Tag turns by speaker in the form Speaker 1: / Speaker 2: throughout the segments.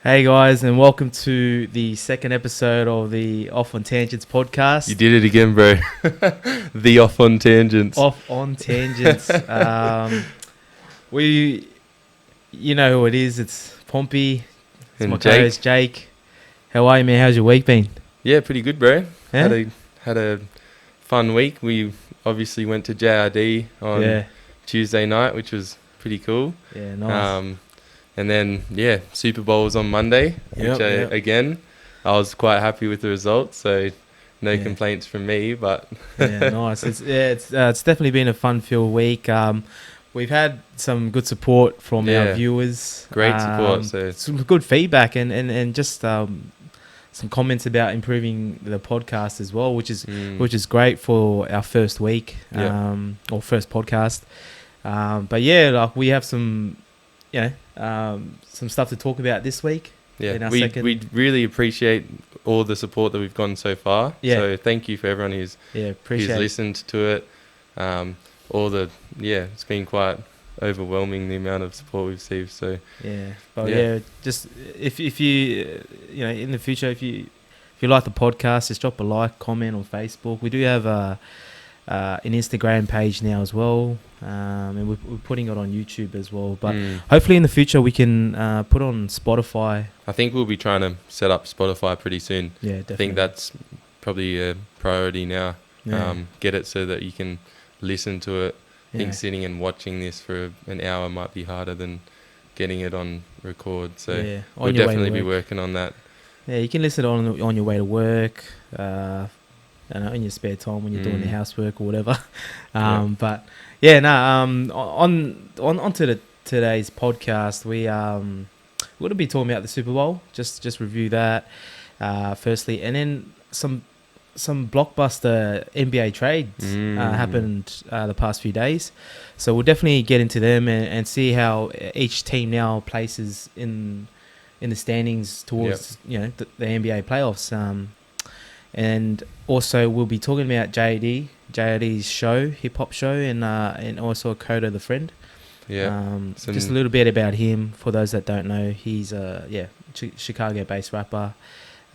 Speaker 1: Hey guys, and welcome to the second episode of the Off on Tangents podcast.
Speaker 2: You did it again, bro. The Off on Tangents.
Speaker 1: Off on Tangents. You know who it is. It's Pompey. It's
Speaker 2: And
Speaker 1: my co-host Jake. How are you, man? How's your week been?
Speaker 2: Yeah, pretty good, bro.
Speaker 1: Yeah?
Speaker 2: Had a fun week. We obviously went to J.I.D. on Tuesday night, which was pretty cool.
Speaker 1: Yeah, nice.
Speaker 2: And then, Super Bowl was on Monday, which again, I was quite happy with the results. So no complaints from me, but
Speaker 1: yeah, nice. It's definitely been a fun-filled week. We've had some good support from our viewers.
Speaker 2: Great support. So
Speaker 1: some good feedback and just some comments about improving the podcast as well, which is great for our first week or first podcast. But yeah, like we have some stuff to talk about this week.
Speaker 2: Yeah, we really appreciate all the support that we've gotten so far. Yeah. So thank you for everyone who's listened to it. It's been quite overwhelming the amount of support we've received. So just if you in the future if you like the podcast, just drop a like, comment on Facebook. We do have an Instagram page now as well, and we're putting it on YouTube as well. But hopefully in the future we can put on Spotify. I think we'll be trying to set up Spotify pretty soon.
Speaker 1: Yeah, definitely.
Speaker 2: I think that's probably a priority now. Yeah. Get it so that you can listen to it. I think sitting and watching this for an hour might be harder than getting it on record. So we'll definitely be working on that. Yeah,
Speaker 1: you can listen on your way to work. In your spare time when you're doing the housework or whatever. On to today's podcast. We're going to be talking about the Super Bowl. Just review that firstly, and then some blockbuster NBA trades happened the past few days. So we'll definitely get into them and see how each team now places in the standings towards the NBA playoffs. And also we'll be talking about J.I.D's show, hip hop show, and also a Coda the Friend. Yeah. Just a little bit about him for those that don't know. He's a Chicago-based rapper,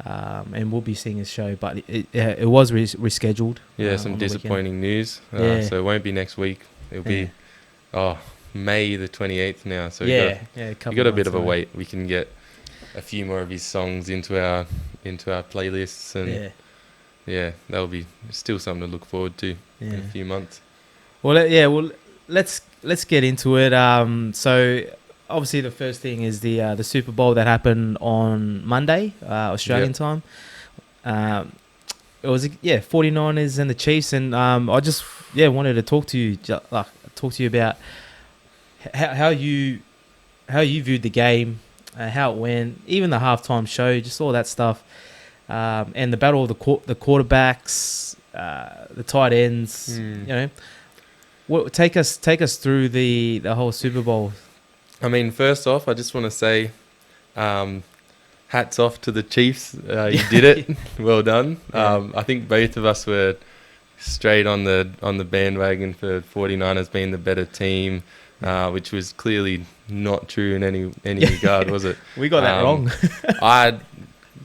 Speaker 1: and we'll be seeing his show, but it was rescheduled.
Speaker 2: Yeah, some disappointing news. So it won't be next week. It'll be May the 28th now. So we got a bit of a wait. We can get a few more of his songs into our playlists and. Yeah, that'll be still something to look forward to in a few months.
Speaker 1: Well, let's get into it. So obviously the first thing is the Super Bowl that happened on Monday, Australian time. It was 49ers and the Chiefs, and I just wanted to talk to you about how you viewed the game, how it went, even the halftime show, just all that stuff. And the battle of the quarterbacks, the tight ends, take us through the whole Super Bowl.
Speaker 2: I mean, first off, I just want to say, hats off to the Chiefs. You did it. Well done. I think both of us were straight on the bandwagon for 49ers being the better team, which was clearly not true in any regard, was it?
Speaker 1: We got that wrong.
Speaker 2: I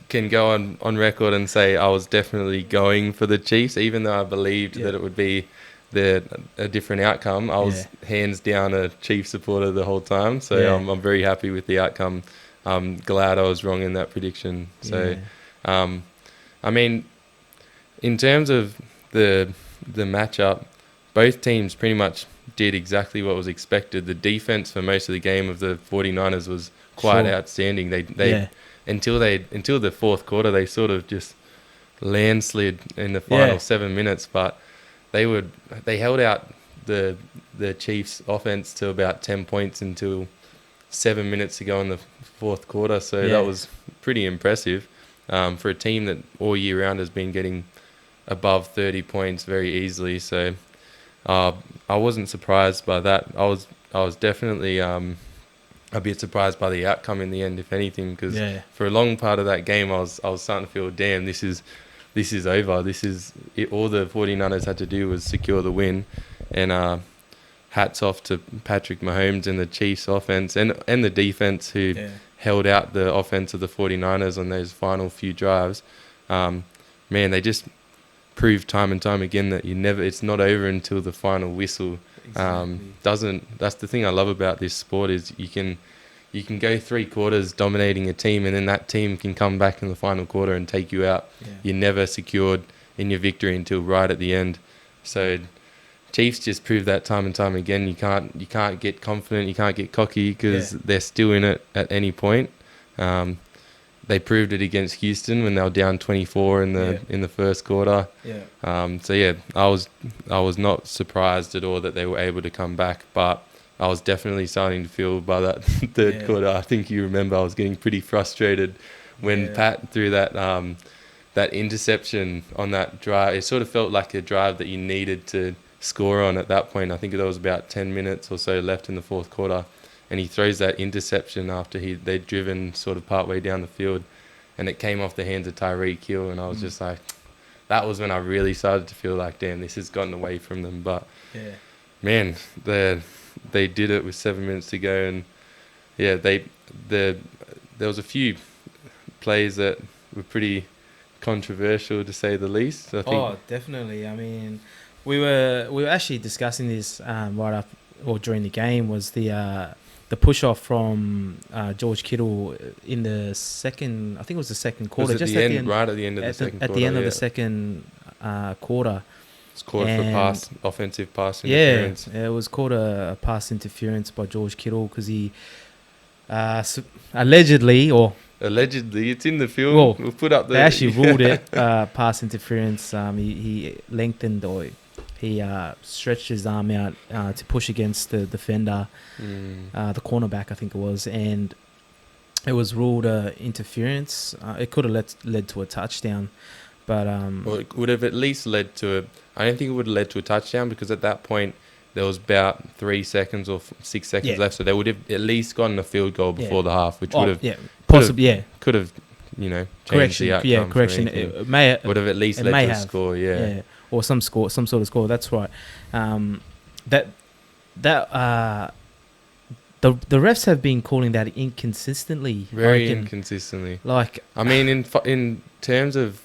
Speaker 2: can go on record and say I was definitely going for the Chiefs, even though I believed that it would be a different outcome. I was hands down a Chiefs supporter the whole time, so I'm very happy with the outcome. I'm glad I was wrong in that prediction. So, I mean, in terms of the matchup, both teams pretty much did exactly what was expected. The defense for most of the game of the 49ers was quite outstanding. They until the fourth quarter, they sort of just landslid in the final 7 minutes, but they held out the Chiefs offense to about 10 points until 7 minutes to go in the fourth quarter. So that was pretty impressive for a team that all year round has been getting above 30 points very easily. So I wasn't surprised by that. I was definitely a bit surprised by the outcome in the end, if anything, because for a long part of that game, I was starting to feel, damn, this is over. This is it. All the 49ers had to do was secure the win, and hats off to Patrick Mahomes and the Chiefs offense and the defense who held out the offense of the 49ers on those final few drives. Man, they just proved time and time again that it's not over until the final whistle.
Speaker 1: Exactly.
Speaker 2: That's the thing I love about this sport is you can go 3 quarters dominating a team, and then that team can come back in the final quarter and take you out.
Speaker 1: Yeah.
Speaker 2: You're never secured in your victory until right at the end. So Chiefs just proved that time and time again. You can't get confident, you can't get cocky, because they're still in it at any point. They proved it against Houston when they were down 24 in the first quarter. I was not surprised at all that they were able to come back, but I was definitely starting to feel by that third quarter. I think you remember I was getting pretty frustrated when Pat threw that interception on that drive. It sort of felt like a drive that you needed to score on at that point. I think there was about 10 minutes or so left in the fourth quarter, and he throws that interception after they'd driven sort of partway down the field, and it came off the hands of Tyreek Hill, and I was just like, that was when I really started to feel like, damn, this has gotten away from them. But man, they did it with 7 minutes to go, and there was a few plays that were pretty controversial, to say the least. I think.
Speaker 1: Oh, definitely. I mean, we were actually discussing this right up or during the game. Was the push off from George Kittle in the second? I think it was the second quarter.
Speaker 2: Was it
Speaker 1: just
Speaker 2: right
Speaker 1: at
Speaker 2: the end of the second
Speaker 1: at
Speaker 2: quarter.
Speaker 1: the end of the second quarter.
Speaker 2: It's called for offensive pass interference.
Speaker 1: Yeah, it was called a pass interference by George Kittle because he allegedly,
Speaker 2: it's in the film.
Speaker 1: Well,
Speaker 2: we'll put up
Speaker 1: they actually ruled it pass interference. He lengthened or he stretched his arm out to push against the defender, the cornerback, I think it was, and it was ruled interference. It could have led to a touchdown, but
Speaker 2: well, it would have at least led to I don't think it would have led to a touchdown, because at that point there was about 3 seconds or 6 seconds left, so they would have at least gotten a field goal before the half, which would have
Speaker 1: possibly
Speaker 2: could have changed the outcome.
Speaker 1: Correction. It may
Speaker 2: would have at least led to a score,
Speaker 1: or some sort of score. That's right. The refs have been calling that inconsistently,
Speaker 2: very inconsistently.
Speaker 1: Like,
Speaker 2: I mean, in terms of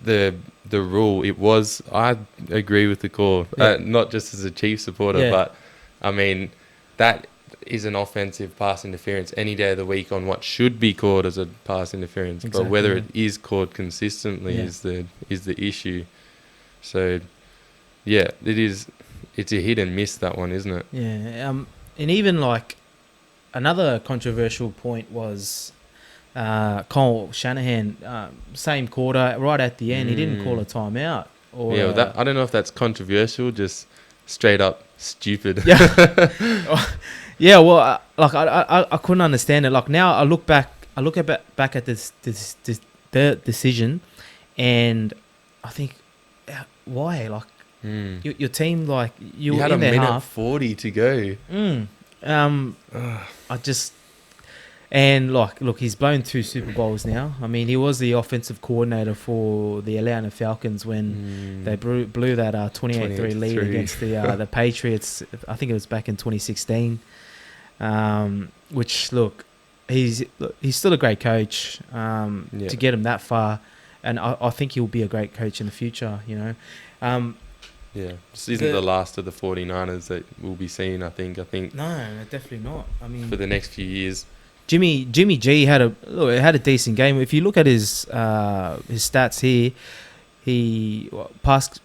Speaker 2: the rule, it was. I agree with the call, not just as a Chiefs supporter, but I mean that is an offensive pass interference any day of the week on what should be called as a pass interference. Exactly, but whether it is called consistently is the issue. So, it is. It's a hit and miss, that one, isn't it?
Speaker 1: Yeah. And even like another controversial point was Cole Shanahan, same quarter, right at the end, he didn't call a timeout. Or
Speaker 2: I don't know if that's controversial, just straight up stupid.
Speaker 1: Yeah. Well, like I couldn't understand it. Like now I look back at this the decision, and I think, why? Like your team, like you were
Speaker 2: had
Speaker 1: in
Speaker 2: a
Speaker 1: their
Speaker 2: minute
Speaker 1: half,
Speaker 2: 40 to go.
Speaker 1: I just. And look, he's blown 2 Super Bowls now. I mean, he was the offensive coordinator for the Atlanta Falcons when they blew that 28-3 lead against the Patriots. I think it was back in 2016. Which, look, he's still a great coach to get him that far, and I think he'll be a great coach in the future.
Speaker 2: This isn't the last of the 49ers that we'll be seeing. I think.
Speaker 1: No, definitely not. I mean,
Speaker 2: for the next few years.
Speaker 1: Jimmy G had a decent game. If you look at his stats here, he passed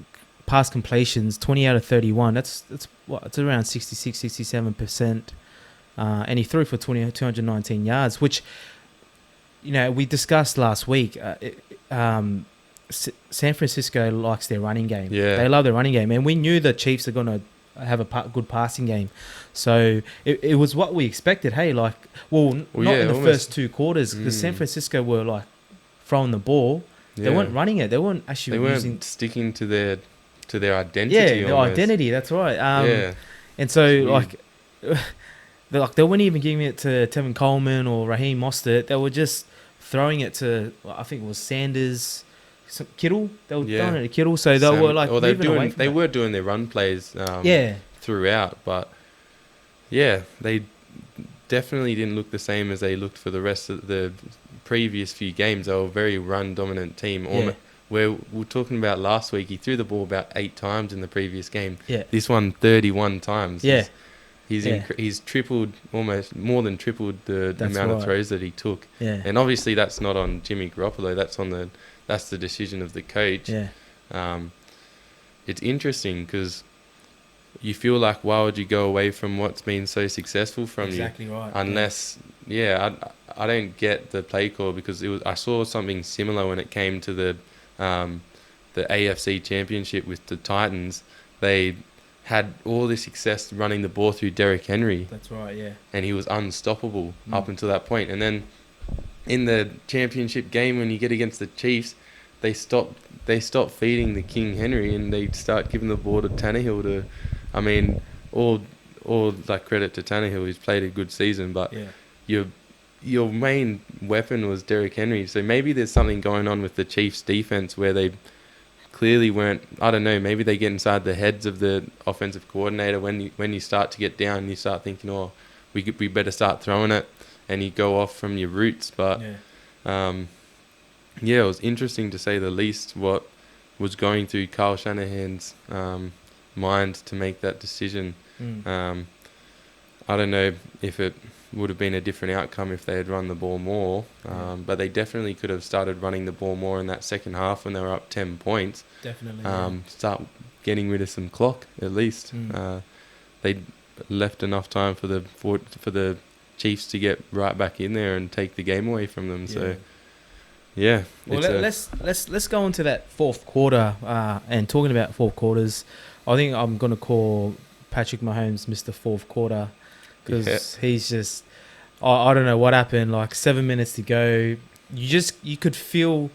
Speaker 1: completions 20 out of 31. That's around 66-67%, and he threw for 219 yards, which we discussed last week. San Francisco likes their running game.
Speaker 2: Yeah,
Speaker 1: they love their running game, and we knew the Chiefs are gonna have a good passing game, so it was what we expected. Hey, not in the first 2 quarters, because San Francisco were like throwing the ball. They weren't running it. They weren't actually
Speaker 2: sticking to their identity.
Speaker 1: Yeah, their identity. That's right. And so they weren't even giving it to Tevin Coleman or Raheem Mostert. They were just throwing it to, I think it was Sanders. Kittle, they were throwing it to Kittle, so they were like
Speaker 2: they were doing their run plays throughout, but they definitely didn't look the same as they looked for the rest of the previous few games. They were a very run-dominant team.
Speaker 1: Yeah.
Speaker 2: Where we were talking about last week, he threw the ball about 8 times in the previous game.
Speaker 1: Yeah.
Speaker 2: This one, 31 times.
Speaker 1: Yeah.
Speaker 2: He's tripled, almost more than tripled the amount of throws that he took.
Speaker 1: Yeah.
Speaker 2: And obviously that's not on Jimmy Garoppolo. That's the decision of the coach.
Speaker 1: Yeah.
Speaker 2: It's interesting because you feel like, why would you go away from what's been so successful from you?
Speaker 1: Exactly right.
Speaker 2: Unless, I don't get the play call, because I saw something similar when it came to the AFC Championship with the Titans. They had all this success running the ball through Derrick Henry.
Speaker 1: That's right, yeah.
Speaker 2: And he was unstoppable up until that point. And then in the championship game, when you get against the Chiefs, they stop feeding the King Henry, and they start giving the ball to Tannehill all like credit to Tannehill. He's played a good season, but your main weapon was Derrick Henry. So maybe there's something going on with the Chiefs defense where they clearly weren't, I don't know, maybe they get inside the heads of the offensive coordinator when you start to get down, you start thinking, we better start throwing it, and you go off from your roots. But it was interesting to say the least what was going through Kyle Shanahan's mind to make that decision. I don't know if it would have been a different outcome if they had run the ball more, but they definitely could have started running the ball more in that second half when they were up 10 points.
Speaker 1: Definitely.
Speaker 2: Start getting rid of some clock at least. They left enough time for the Chiefs to get right back in there and take the game away from them. So
Speaker 1: well, let's go into that fourth quarter, and talking about fourth quarters, I think I'm going to call Patrick Mahomes Mr. Fourth Quarter, because he's just, I don't know what happened, like 7 minutes to go, you could feel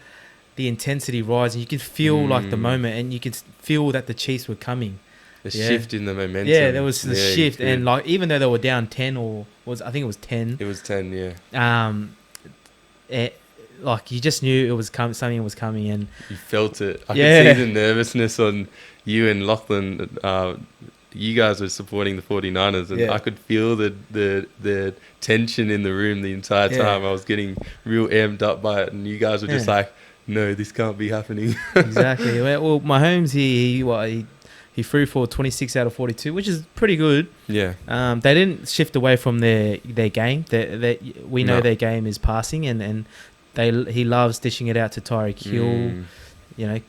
Speaker 1: the intensity rising, you could feel like the moment, and you could feel that the Chiefs were coming.
Speaker 2: The shift in the momentum.
Speaker 1: Yeah, there was the shift, and like even though they were down 10, I think it was 10.
Speaker 2: It was 10, yeah.
Speaker 1: Like you just knew it was something was coming, and
Speaker 2: you felt it. I could see the nervousness on you and Lachlan. You guys were supporting the 49ers, and I could feel the tension in the room the entire time. I was getting real amped up by it, and you guys were just like, no, this can't be happening.
Speaker 1: Exactly. Well, Mahomes, he threw for 26 out of 42, which is pretty good.
Speaker 2: Yeah.
Speaker 1: They didn't shift away from their game. We know their game is passing, and he loves dishing it out to Tyreek Hill.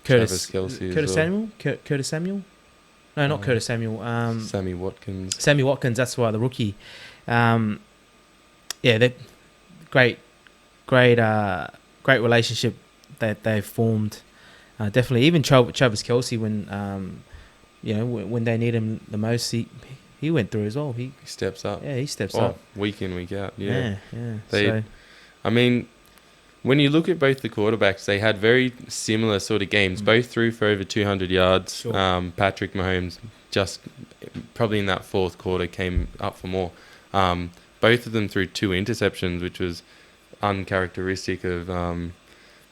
Speaker 1: Curtis Samuel. Curtis Samuel. No, not Curtis Samuel.
Speaker 2: Sammy Watkins.
Speaker 1: Sammy Watkins. That's why the rookie. They're great relationship that they've formed. Definitely, even Travis Kelce, when they need him the most, he went through as well. He
Speaker 2: steps up.
Speaker 1: Yeah, he steps up
Speaker 2: week in, week out.
Speaker 1: Yeah.
Speaker 2: When you look at both the quarterbacks, they had very similar sort of games. Both threw for over 200 yards.
Speaker 1: Sure.
Speaker 2: Patrick Mahomes just probably in that fourth quarter came up for more. Both of them threw 2 interceptions, which was uncharacteristic of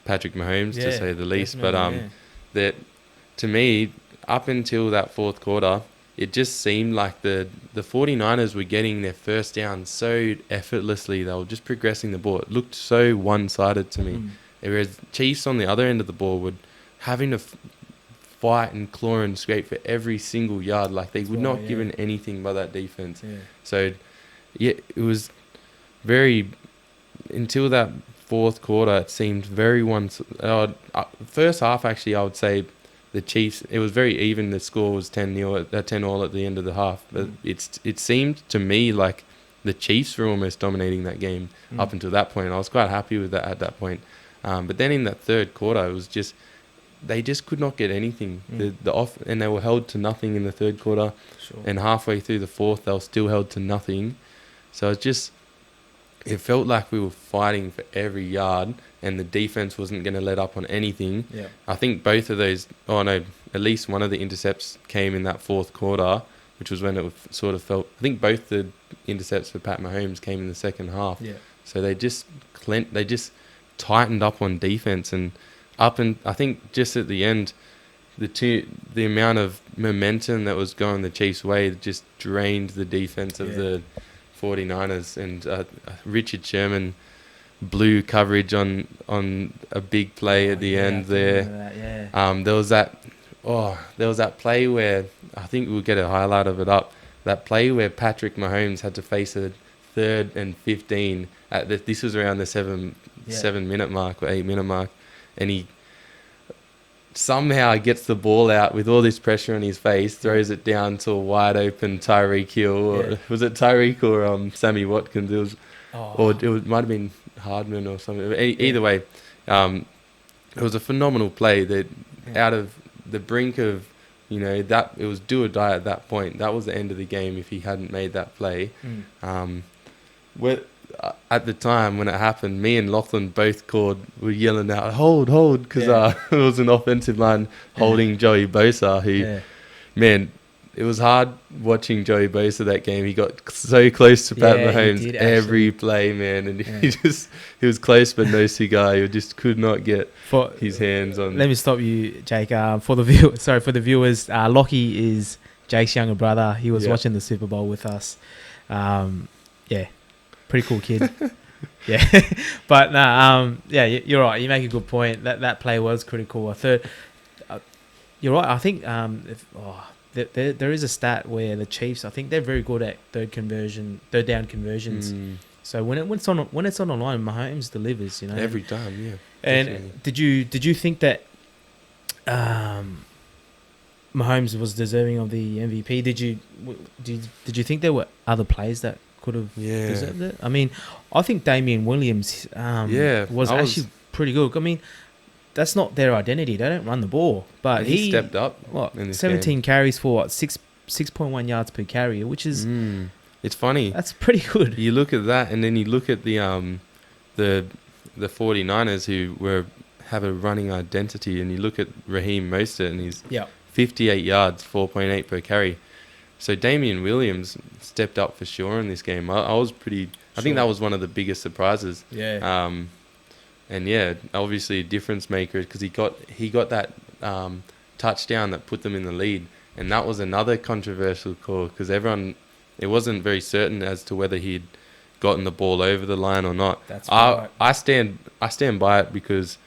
Speaker 2: Patrick Mahomes, to say the least. But that, to me, up until that fourth quarter, it just seemed like the 49ers were getting their first down so effortlessly. They were just progressing the ball. It looked so one-sided to me. Whereas Chiefs on the other end of the ball were having to fight and claw and scrape for every single yard. Like they would not given anything by that defense. Yeah. So, it was very... Until that fourth quarter, it seemed very first half, actually, I would say... The Chiefs, it was very even. The score was 10-all at the end of the half. But it seemed to me like the Chiefs were almost dominating that game up until that point. I was quite happy with that at that point. But then in that third quarter, it was just they just could not get anything. And they were held to nothing in the third quarter.
Speaker 1: Sure.
Speaker 2: And halfway through the fourth, they were still held to nothing. So it felt like we were fighting for every yard, and the defense wasn't going to let up on anything.
Speaker 1: Yeah.
Speaker 2: I think both of those, at least one of the intercepts came in that fourth quarter, which was when it sort of felt, I think both the intercepts for Pat Mahomes came in the second half.
Speaker 1: Yeah.
Speaker 2: So they just tightened up on defense, and I think just at the end, the amount of momentum that was going the Chiefs' way just drained the defense of the 49ers, and Richard Sherman blew coverage on a big play at the end there. There was that play where I think we'll get a highlight of it up. That play where Patrick Mahomes had to face a 3rd and 15 this was around the 7-minute mark or 8-minute mark, and he somehow gets the ball out with all this pressure on his face, throws it down to a wide open Tyreek Hill. Or, was it Tyreek or Sammy Watkins? It was, might have been Hardman or something. Either way, it was a phenomenal play that out of the brink of, that it was do or die at that point. That was the end of the game if he hadn't made that play. At the time when it happened, me and Lachlan both were yelling out, hold, because it was an offensive line holding Joey Bosa, who, man, it was hard watching Joey Bosa that game. He got so close to Pat Mahomes every play, man, and he was close but no cigar. He just could not get his hands on.
Speaker 1: Let me stop you, Jake. For the viewers, Lockie is Jake's younger brother. He was watching the Super Bowl with us. Pretty cool kid. But you're right. You make a good point. That play was critical. A third. You're right. I think there is a stat where the Chiefs, I think they're very good at third down conversions. So when it's on the line, Mahomes delivers.
Speaker 2: Every time, yeah.
Speaker 1: And
Speaker 2: definitely.
Speaker 1: did you think that Mahomes was deserving of the MVP? Did you think there were other players that could have deserved it? I mean, I think Damian Williams was actually pretty good. I mean, that's not their identity. They don't run the ball. But he
Speaker 2: stepped up.
Speaker 1: 17 carries for 6.1 yards per carry, which is...
Speaker 2: it's funny.
Speaker 1: That's pretty good.
Speaker 2: You look at that, and then you look at the 49ers who have a running identity, and you look at Raheem Mostert, and he's 58 yards, 4.8 per carry. So Damian Williams stepped up for sure in this game. I was pretty... I think that was one of the biggest surprises. And obviously a difference maker because he got that touchdown that put them in the lead, and that was another controversial call because it wasn't very certain as to whether he'd gotten the ball over the line or not.
Speaker 1: That's right.
Speaker 2: I stand by it because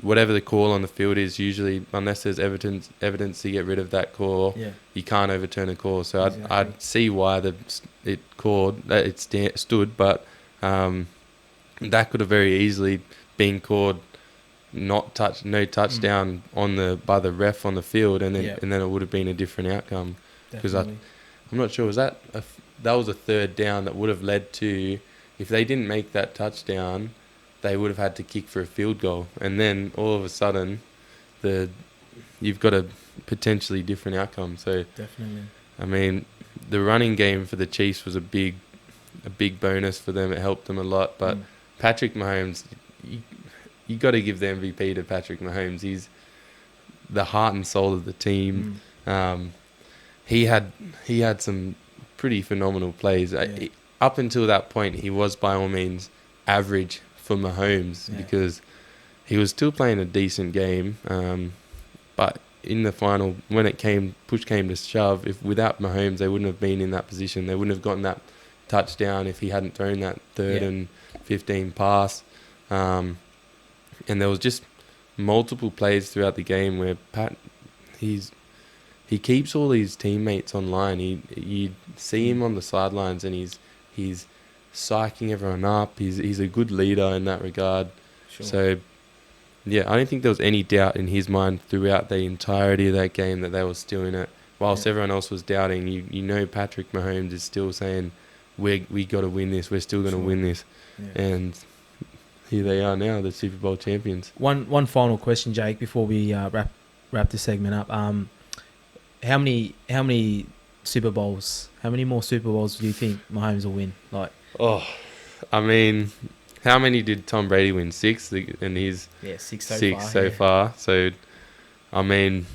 Speaker 2: whatever the call on the field is, usually unless there's evidence to get rid of that call, you can't overturn a call. So I'd see why it stood, but that could have very easily been called no touchdown by the ref on the field, and then it would have been a different outcome. Because I'm not sure, was that was a third down that would have led to, if they didn't make that touchdown, they would have had to kick for a field goal, and then all of a sudden you've got a potentially different outcome. So
Speaker 1: definitely,
Speaker 2: I mean, the running game for the Chiefs was a big bonus for them. It helped them a lot, but Patrick Mahomes, you got to give the MVP to Patrick Mahomes. He's the heart and soul of the team. He had some pretty phenomenal plays. Up until that point, he was by all means average for Mahomes because he was still playing a decent game. But in the final, when push came to shove, without Mahomes, they wouldn't have been in that position. They wouldn't have gotten that touchdown if he hadn't thrown that 3rd and 15 pass. And there was just multiple plays throughout the game where he keeps all his teammates online. You see him on the sidelines, and he's psyching everyone up. He's a good leader in that regard.
Speaker 1: Sure.
Speaker 2: So, I don't think there was any doubt in his mind throughout the entirety of that game that they were still in it. Whilst everyone else was doubting, Patrick Mahomes is still saying, we got to win this. We're still going to win this. Yeah. And here they are now, the Super Bowl champions.
Speaker 1: One final question, Jake, before we wrap this segment up. How many Super Bowls? How many more Super Bowls do you think Mahomes will win?
Speaker 2: I mean, how many did Tom Brady win? 6, and he's
Speaker 1: 6
Speaker 2: so far. So, I mean,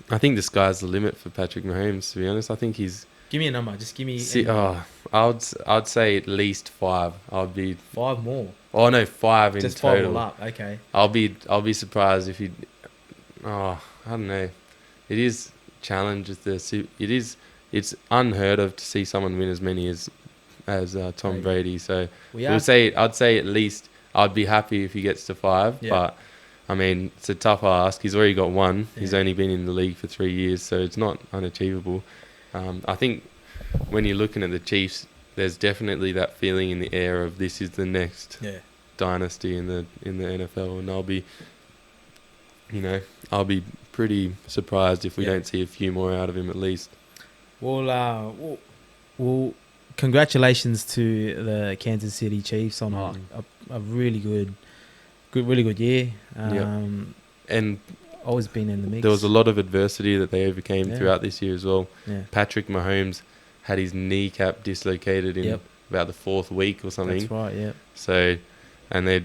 Speaker 2: I think the sky's the limit for Patrick Mahomes. To be honest, I think he's.
Speaker 1: Give me a number. Just give me.
Speaker 2: I'd say at least 5. I'd be
Speaker 1: 5 more.
Speaker 2: Oh no, 5 in
Speaker 1: just
Speaker 2: total.
Speaker 1: Just 5 all up. Okay.
Speaker 2: I'll be surprised if he. I don't know. It is challenge with it's unheard of to see someone win as many as as Tom Brady. So
Speaker 1: I'd
Speaker 2: say at least I'd be happy if he gets to 5.
Speaker 1: Yeah.
Speaker 2: But I mean, it's a tough ask. He's already got 1.
Speaker 1: Yeah.
Speaker 2: He's only been in the league for 3 years, so it's not unachievable. I think when you're looking at the Chiefs, there's definitely that feeling in the air of this is the next dynasty in the NFL, and I'll be pretty surprised if we don't see a few more out of him at least.
Speaker 1: Well, congratulations to the Kansas City Chiefs on a really good year.
Speaker 2: And
Speaker 1: always been in the mix.
Speaker 2: There was a lot of adversity that they overcame throughout this year as well.
Speaker 1: Yeah.
Speaker 2: Patrick Mahomes had his kneecap dislocated in about the 4th week or something.
Speaker 1: That's right, yeah.
Speaker 2: So, and they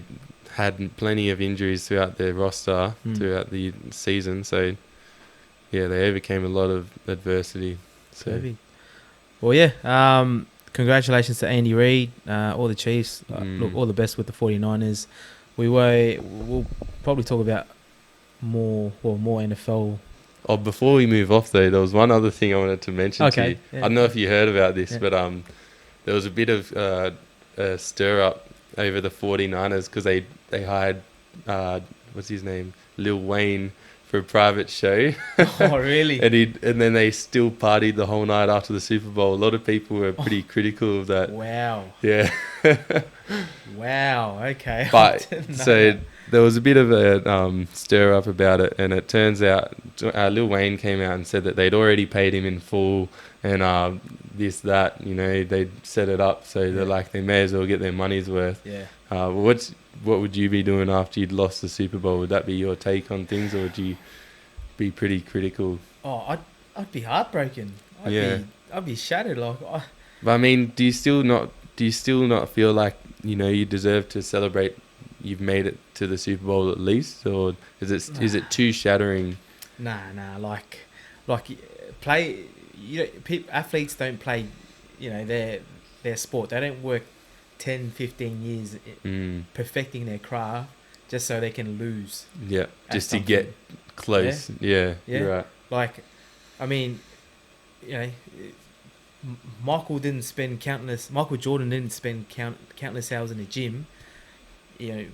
Speaker 2: had plenty of injuries throughout their roster throughout the season. So, yeah, they overcame a lot of adversity. So.
Speaker 1: Perfect. Well, yeah, congratulations to Andy Reid, all the Chiefs. Look, all the best with the 49ers. We'll probably talk about more NFL.
Speaker 2: Oh, before we move off though, there was one other thing I wanted to mention to you.
Speaker 1: Yeah.
Speaker 2: I don't know if you heard about this, but there was a bit of a stir up over the 49ers because they hired what's his name, Lil Wayne, for a private show.
Speaker 1: Oh, really?
Speaker 2: and then they still partied the whole night after the Super Bowl. A lot of people were pretty critical of that.
Speaker 1: Wow.
Speaker 2: Yeah.
Speaker 1: Wow. Okay.
Speaker 2: But so there was a bit of a stir up about it, and it turns out Lil Wayne came out and said that they'd already paid him in full, and that, they'd set it up, so they're like they may as well get their money's worth.
Speaker 1: Yeah.
Speaker 2: What would you be doing after you'd lost the Super Bowl? Would that be your take on things, or would you be pretty critical?
Speaker 1: Oh, I'd be heartbroken. I'd be shattered.
Speaker 2: But I mean, do you still not feel like you deserve to celebrate? You've made it to the Super Bowl at least, or is it too shattering?
Speaker 1: Nah. Like play. Athletes don't play. Their sport. They don't work 10, 15 years perfecting their craft just so they can lose.
Speaker 2: Yeah, just to get close. Yeah, you're right.
Speaker 1: Like, I mean, Michael Jordan didn't spend countless hours in the gym,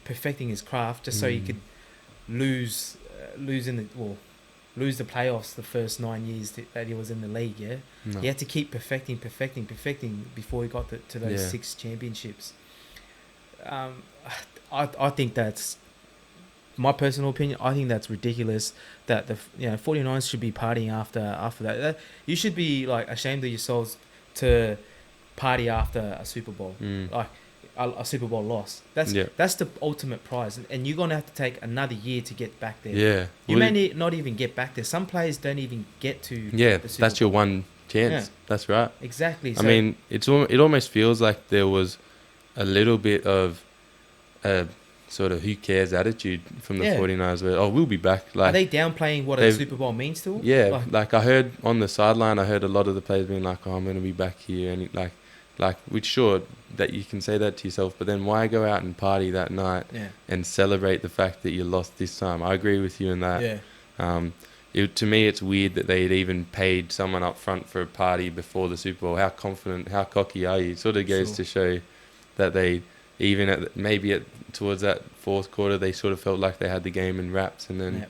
Speaker 1: perfecting his craft just so he could lose the playoffs the first 9 years that he was in the league. Yeah, no. He had to keep perfecting before he got to those 6 championships. I think that's my personal opinion. I think that's ridiculous that the 49ers should be partying after that. You should be like ashamed of yourselves to party after a Super Bowl, like a Super Bowl loss. That's the ultimate prize, and you're gonna have to take another year to get back there.
Speaker 2: Yeah,
Speaker 1: you may not even get back there. Some players don't even get to.
Speaker 2: Yeah,
Speaker 1: the Super
Speaker 2: that's
Speaker 1: Bowl.
Speaker 2: your one chance. Yeah. That's right.
Speaker 1: Exactly.
Speaker 2: I mean, it almost feels like there was a little bit of a sort of who cares attitude from the 49ers where, we'll be back. Like,
Speaker 1: are they downplaying what a Super Bowl means to them?
Speaker 2: Yeah, like I heard on the sideline, I heard a lot of the players being like, I'm going to be back here. And which sure, that you can say that to yourself, but then why go out and party that night and celebrate the fact that you lost this time? I agree with you in that. Yeah. To me, it's weird that they'd even paid someone up front for a party before the Super Bowl. How confident, how cocky are you? It sort of goes to show that they, even towards that 4th quarter, they sort of felt like they had the game in wraps, and then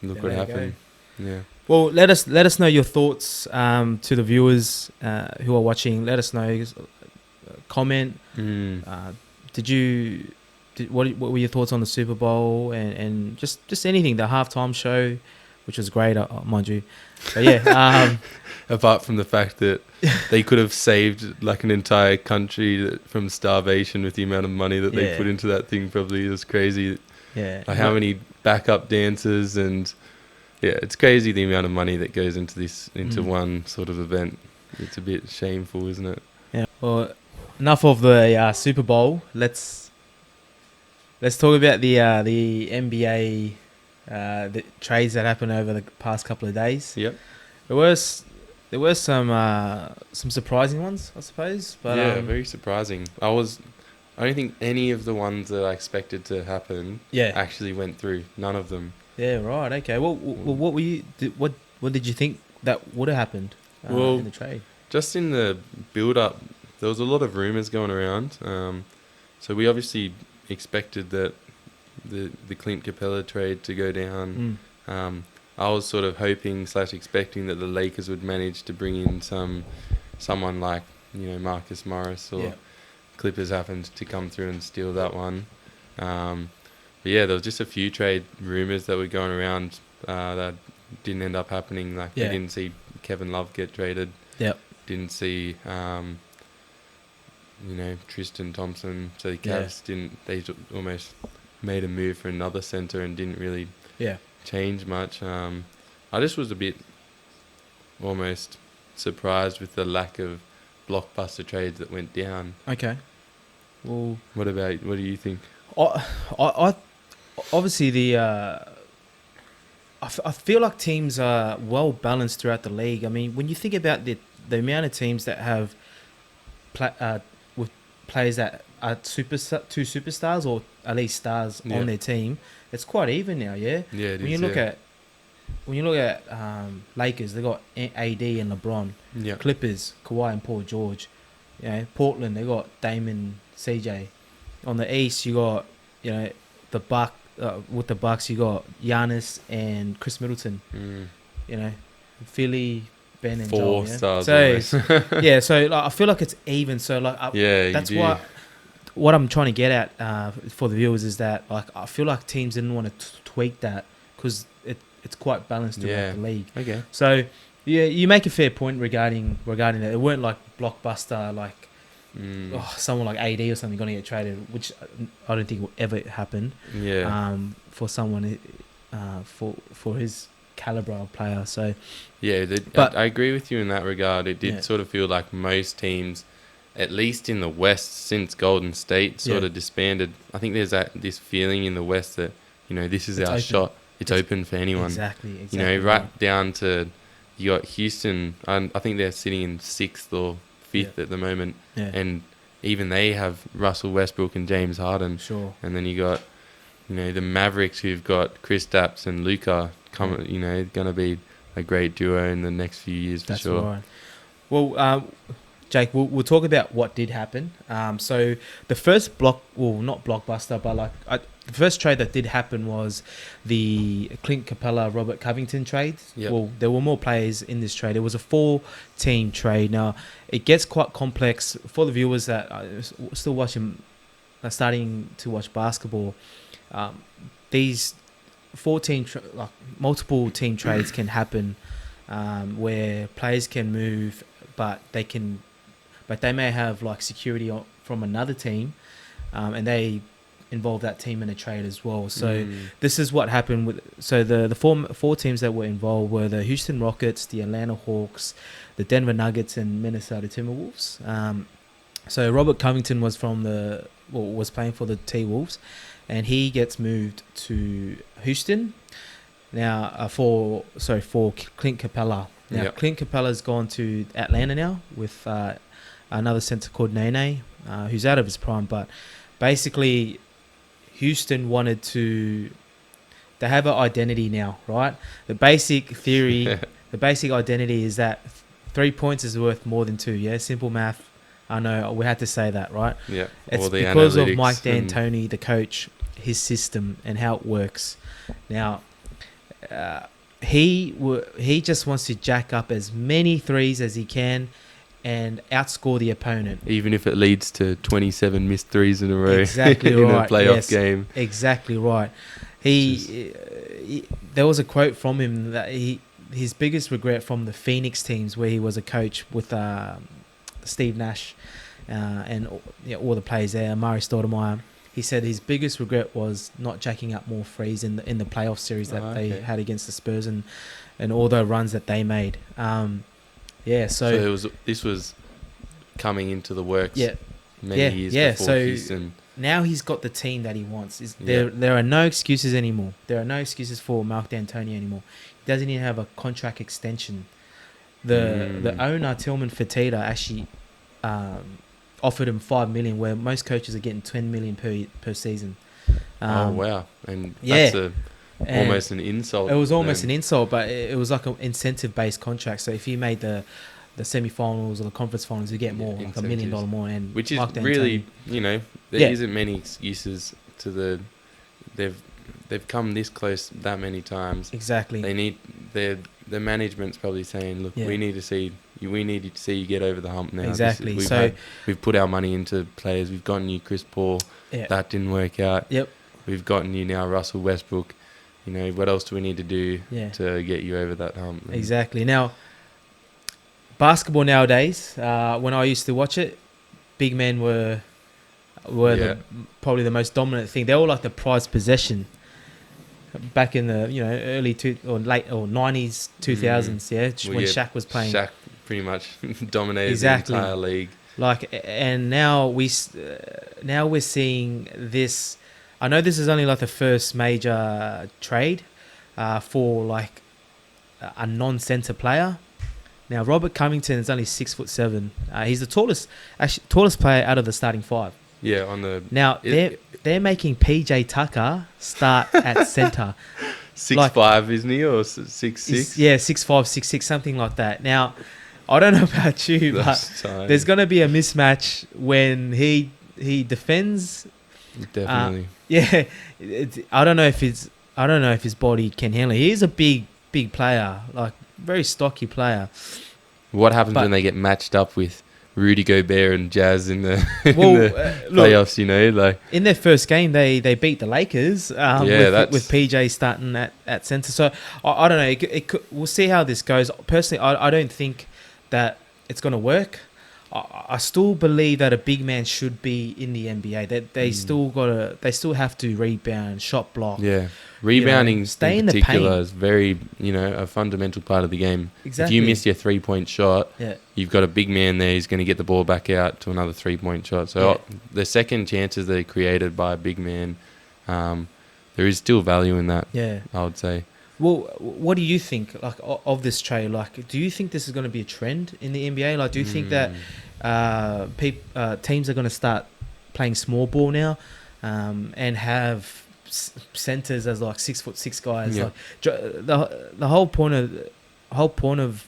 Speaker 2: look what happened. Yeah. Well,
Speaker 1: let us know your thoughts to the viewers who are watching. Let us know. Comment. What were your thoughts on the Super Bowl and just anything? The halftime show, which was great, mind you. But yeah.
Speaker 2: Apart from the fact that they could have saved like an entire country from starvation with the amount of money that they put into that thing, probably is crazy.
Speaker 1: Yeah.
Speaker 2: Like how many backup dancers and it's crazy the amount of money that goes into one sort of event. It's a bit shameful, isn't it?
Speaker 1: Yeah. Well, enough of the Super Bowl. Let's talk about the NBA the trades that happened over the past couple of days.
Speaker 2: Yep.
Speaker 1: There were some surprising ones, I suppose. But
Speaker 2: very surprising. I don't think any of the ones that I expected to happen actually went through. None of them.
Speaker 1: Yeah, right. Okay. Well, what did you think that would have happened in the trade?
Speaker 2: Just in the build-up there was a lot of rumours going around. So we obviously expected that the Clint Capella trade to go down. I was sort of hoping / expecting that the Lakers would manage to bring in someone like, Marcus Morris, or Clippers happened to come through and steal that one. But yeah, there was just a few trade rumours that were going around that didn't end up happening. Like we didn't see Kevin Love get traded. Didn't see Tristan Thompson. So the Cavs didn't. They almost made a move for another centre and didn't really change much. I just was a bit almost surprised with the lack of blockbuster trades that went down.
Speaker 1: Okay. Well,
Speaker 2: what do you think?
Speaker 1: I obviously I feel like teams are well balanced throughout the league. I mean, when you think about the amount of teams that have with players that are two superstars or at least stars on their team, it's quite even now. Yeah. Yeah. It when you look at Lakers, they got AD and LeBron. Yeah. Clippers, Kawhi and Paul George. Portland, they got Damon, CJ. On the East, you got with the Bucks, you got Giannis and Chris Middleton. Philly, Ben and Joel. 4 stars. So so I feel like it's even. So that's what I'm trying to get at for the viewers is that I feel like teams didn't want to tweak that because it's quite balanced throughout the league. Okay. So you make a fair point regarding that. It weren't like blockbuster someone like AD or something going to get traded, which I don't think will ever happen. Yeah. For someone for his caliber of player. So. Yeah,
Speaker 2: but I agree with you in that regard. It did sort of feel like most teams, at least in the West, since Golden State sort of disbanded. I think there's this feeling in the West that this is our shot. It's open for anyone. Exactly. Right down to you got Houston. I think they're sitting in 6th or 5th at the moment, and even they have Russell Westbrook and James Harden. Sure. And then you got, the Mavericks who've got Kristaps and Luka going to be a great duo in the next few years for sure. Right.
Speaker 1: Well, Jake, we'll talk about what did happen. So the first not blockbuster, but the first trade that did happen was the Clint Capella Robert Covington trade. Yep. Well, there were more players in this trade. It was a 4-team trade. Now it gets quite complex for the viewers that are still starting to watch basketball. These 4-team multiple team trades can happen where players can move, but they may have security from another team, and they involve that team in a trade as well. So this is what happened with. So the four teams that were involved were the Houston Rockets, the Atlanta Hawks, the Denver Nuggets, and Minnesota Timberwolves. So Robert Covington was playing for the T-Wolves, and he gets moved to Houston. Now for Clint Capella. Now Clint Capella's gone to Atlanta now with another center called Nene, who's out of his prime, but basically Houston wanted to. They have an identity now, right? The basic theory, the basic identity is that 3 points is worth more than 2. Yeah, simple math. I know we had to say that, right? Yeah. It's because of Mike D'Antoni, the coach, his system, and how it works. Now, he just wants to jack up as many threes as he can and outscore the opponent.
Speaker 2: Even if it leads to 27 missed threes in a row. Exactly in right. a playoff game.
Speaker 1: Exactly right. There was a quote from him that his biggest regret from the Phoenix teams where he was a coach with Steve Nash and all the players there, Amari Stoudemire. He said his biggest regret was not jacking up more threes in the playoff series that they had against the Spurs and all the runs that they made. So
Speaker 2: this was coming into the works many years before Houston.
Speaker 1: Now he's got the team that he wants. There are no excuses anymore. There are no excuses for Mark D'Antoni anymore. He doesn't even have a contract extension. The owner, Tillman Fertitta, actually offered him $5 million, where most coaches are getting $10 million per season.
Speaker 2: Oh wow! And that's almost an insult.
Speaker 1: It was almost an insult, but it was like an incentive-based contract. So if he made the the semi-finals or the conference finals, you get more, like $1 million more. And
Speaker 2: which is
Speaker 1: like
Speaker 2: really, there isn't many excuses to they've come this close that many times.
Speaker 1: Exactly.
Speaker 2: They need the management's probably saying, look, we need to see you get over the hump now.
Speaker 1: Exactly.
Speaker 2: We've put our money into players. We've gotten you Chris Paul.
Speaker 1: Yeah.
Speaker 2: That didn't work out.
Speaker 1: Yep.
Speaker 2: We've gotten you now Russell Westbrook. What else do we need to do to get you over that hump?
Speaker 1: Exactly. Now, basketball nowadays, when I used to watch it, big men were probably the most dominant thing. They're all like the prized possession back in the early late 90s, 2000s. When Shaq was playing.
Speaker 2: Shaq pretty much dominated the entire league.
Speaker 1: And now we're seeing this. I know this is only like the first major trade for like a non-center player. Now Robert Covington is only 6'7". He's the tallest player out of the starting five.
Speaker 2: Yeah,
Speaker 1: they're making PJ Tucker start at center.
Speaker 2: 6'5", isn't he, or 6'6"?
Speaker 1: Yeah, 6'5", 6'6", something like that. Now, I don't know about you, but there's going to be a mismatch when he defends.
Speaker 2: Definitely.
Speaker 1: I don't know if his body can handle it. He is a big player, like very stocky player.
Speaker 2: What happens when they get matched up with Rudy Gobert and Jazz in the playoffs?
Speaker 1: In their first game, they beat the Lakers. With PJ starting at center. So I don't know. We'll see how this goes. Personally, I don't think that it's going to work. I still believe that a big man should be in the NBA. That they still have to rebound, shot block.
Speaker 2: Yeah, rebounding
Speaker 1: stay
Speaker 2: in particular is very a fundamental part of the game.
Speaker 1: Exactly.
Speaker 2: If you miss your 3-point shot, you've got a big man there. He's going to get the ball back out to another 3-point shot. So the second chances that are created by a big man, there is still value in that. Yeah, I would say.
Speaker 1: Well, what do you think of this trade? Do you think this is going to be a trend in the NBA? Do you think that teams are going to start playing small ball now and have centers as 6'6" guys?
Speaker 2: Yeah.
Speaker 1: The whole point of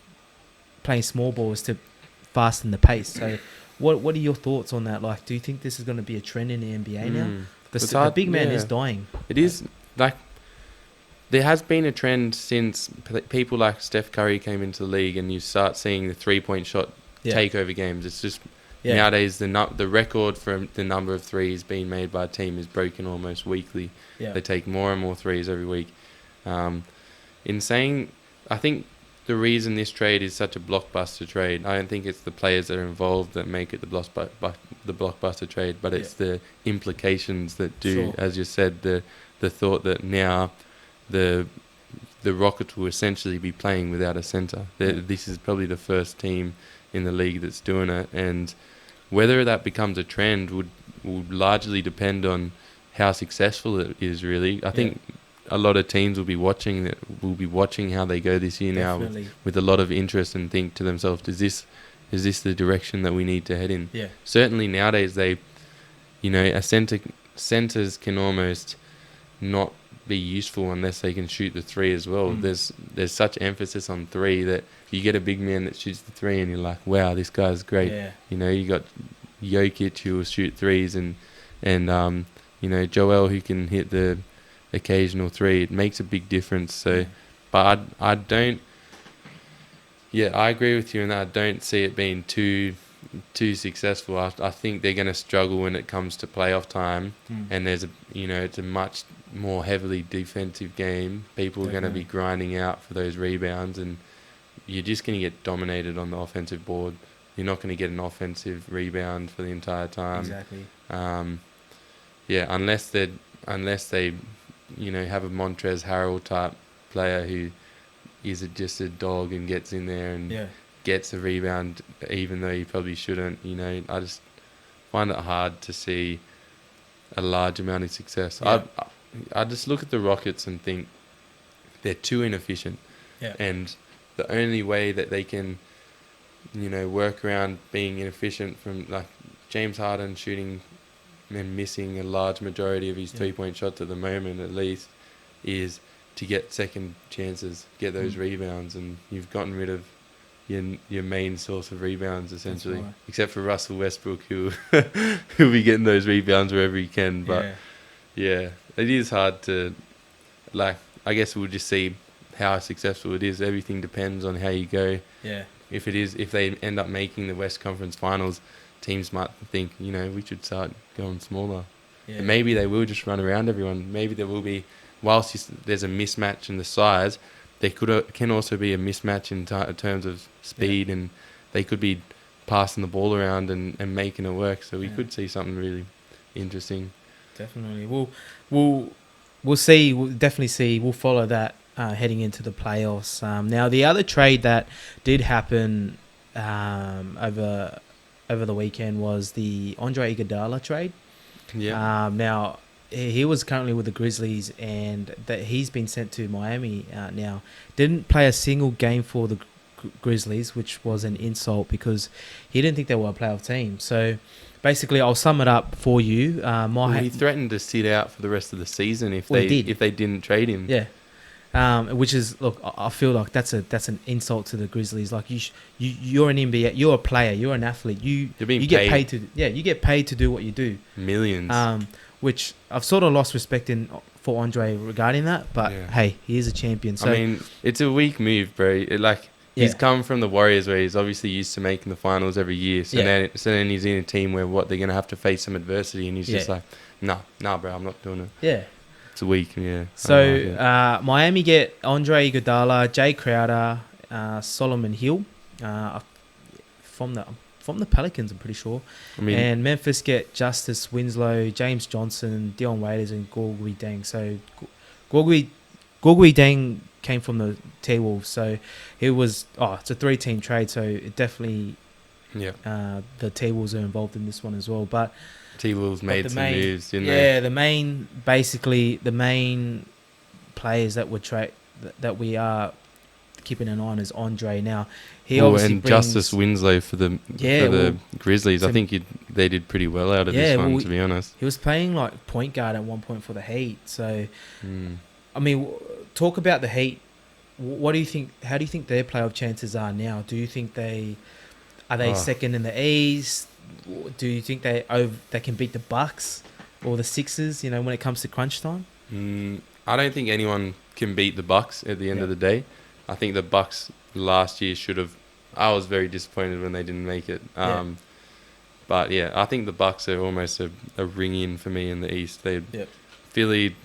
Speaker 1: playing small ball is to fasten the pace. So, what are your thoughts on that? Do you think this is going to be a trend in the NBA now? The big man is dying.
Speaker 2: It is there has been a trend since people like Steph Curry came into the league, and you start seeing the 3-point shot take over games. It's just nowadays the record for the number of threes being made by a team is broken almost weekly. Yeah. They take more and more threes every week. I think the reason this trade is such a blockbuster trade, I don't think it's the players that are involved that make it the blockbuster trade, but it's the implications that do, as you said, the thought that now the Rockets will essentially be playing without a center. This is probably the first team in the league that's doing it, and whether that becomes a trend would largely depend on how successful it is. Really, I think a lot of teams will be watching how they go this year. Definitely. Now with a lot of interest, and think to themselves, is this the direction that we need to head in? Yeah. Certainly nowadays centers can almost not be useful unless they can shoot the three as well. There's such emphasis on three that you get a big man that shoots the three and you're like, wow, this guy's great. Yeah. You got Jokic who will shoot threes and Joel who can hit the occasional three. It makes a big difference. So, but I don't. Yeah, I agree with you in that. I don't see it being too successful. I think they're going to struggle when it comes to playoff time, and there's it's a much more heavily defensive game. People are going to be grinding out for those rebounds, and you're just going to get dominated on the offensive board. You're not going to get an offensive rebound for the entire time.
Speaker 1: Exactly.
Speaker 2: Unless they have a Montrezl Harrell type player who is just a dog and gets in there and gets a rebound even though he probably shouldn't. I just find it hard to see a large amount of success. I just look at the Rockets and think they're too inefficient. Yeah. And the only way that they can, work around being inefficient, from like James Harden shooting and missing a large majority of his 3-point shots at the moment at least, is to get second chances, get those rebounds, and you've gotten rid of your main source of rebounds essentially,
Speaker 1: right.
Speaker 2: except for Russell Westbrook, who who'll be getting those rebounds wherever he can. But yeah, it is hard to like. I guess we'll just see how successful it is. Everything depends on how you go.
Speaker 1: Yeah.
Speaker 2: If they end up making the West Conference Finals, teams might think, we should start going smaller.
Speaker 1: Yeah.
Speaker 2: And maybe they will just run around everyone. Maybe there will be, there's a mismatch in the size, there can also be a mismatch in terms of speed, and they could be passing the ball around and making it work. So we could see something really interesting.
Speaker 1: Definitely. We'll see. We'll definitely see. We'll follow that heading into the playoffs. Now, the other trade that did happen over the weekend was the Andre Iguodala trade.
Speaker 2: Yeah.
Speaker 1: Now, he was currently with the Grizzlies, and that he's been sent to Miami now. Didn't play a single game for the Grizzlies, which was an insult because he didn't think they were a playoff team. So basically, I'll sum it up for you.
Speaker 2: He threatened to sit out for the rest of the season if
Speaker 1: they
Speaker 2: didn't trade him.
Speaker 1: Yeah. Which is, look, I feel like that's an insult to the Grizzlies. Like you're an NBA, you're a player, you're an athlete. You get paid to do what you do.
Speaker 2: Millions.
Speaker 1: Which I've sort of lost respect for Andre regarding that. But hey, he is a champion. So
Speaker 2: I mean, it's a weak move, bro. He's come from the Warriors, where he's obviously used to making the finals every year. So then he's in a team where they're going to have to face some adversity, and he's just like, nah, bro, I'm not doing it.
Speaker 1: Yeah.
Speaker 2: It's weak, yeah.
Speaker 1: So Miami get Andre Iguodala, Jay Crowder, Solomon Hill, from the Pelicans, I'm pretty sure. And Memphis get Justice Winslow, James Johnson, Dion Waiters, and Gorgui Deng. So Gorgui Deng came from the T-Wolves, so it's a 3-team trade, so it definitely the T-Wolves are involved in this one as well. But
Speaker 2: T-Wolves made some moves, didn't they?
Speaker 1: Yeah, the main players that we are keeping an eye on is Andre. Now he obviously brings
Speaker 2: Justice Winslow for the Grizzlies. I think they did pretty well out of this one, to be honest.
Speaker 1: He was playing like point guard at one point for the Heat. So I mean, talk about the Heat. What do you think? How do you think their playoff chances are now? Do you think they second in the East? Do you think they can beat the Bucks or the Sixers? When it comes to crunch time.
Speaker 2: I don't think anyone can beat the Bucks at the end of the day. I think the Bucks last year should have. I was very disappointed when they didn't make it. But yeah, I think the Bucks are almost a ring in for me in the East. Philly.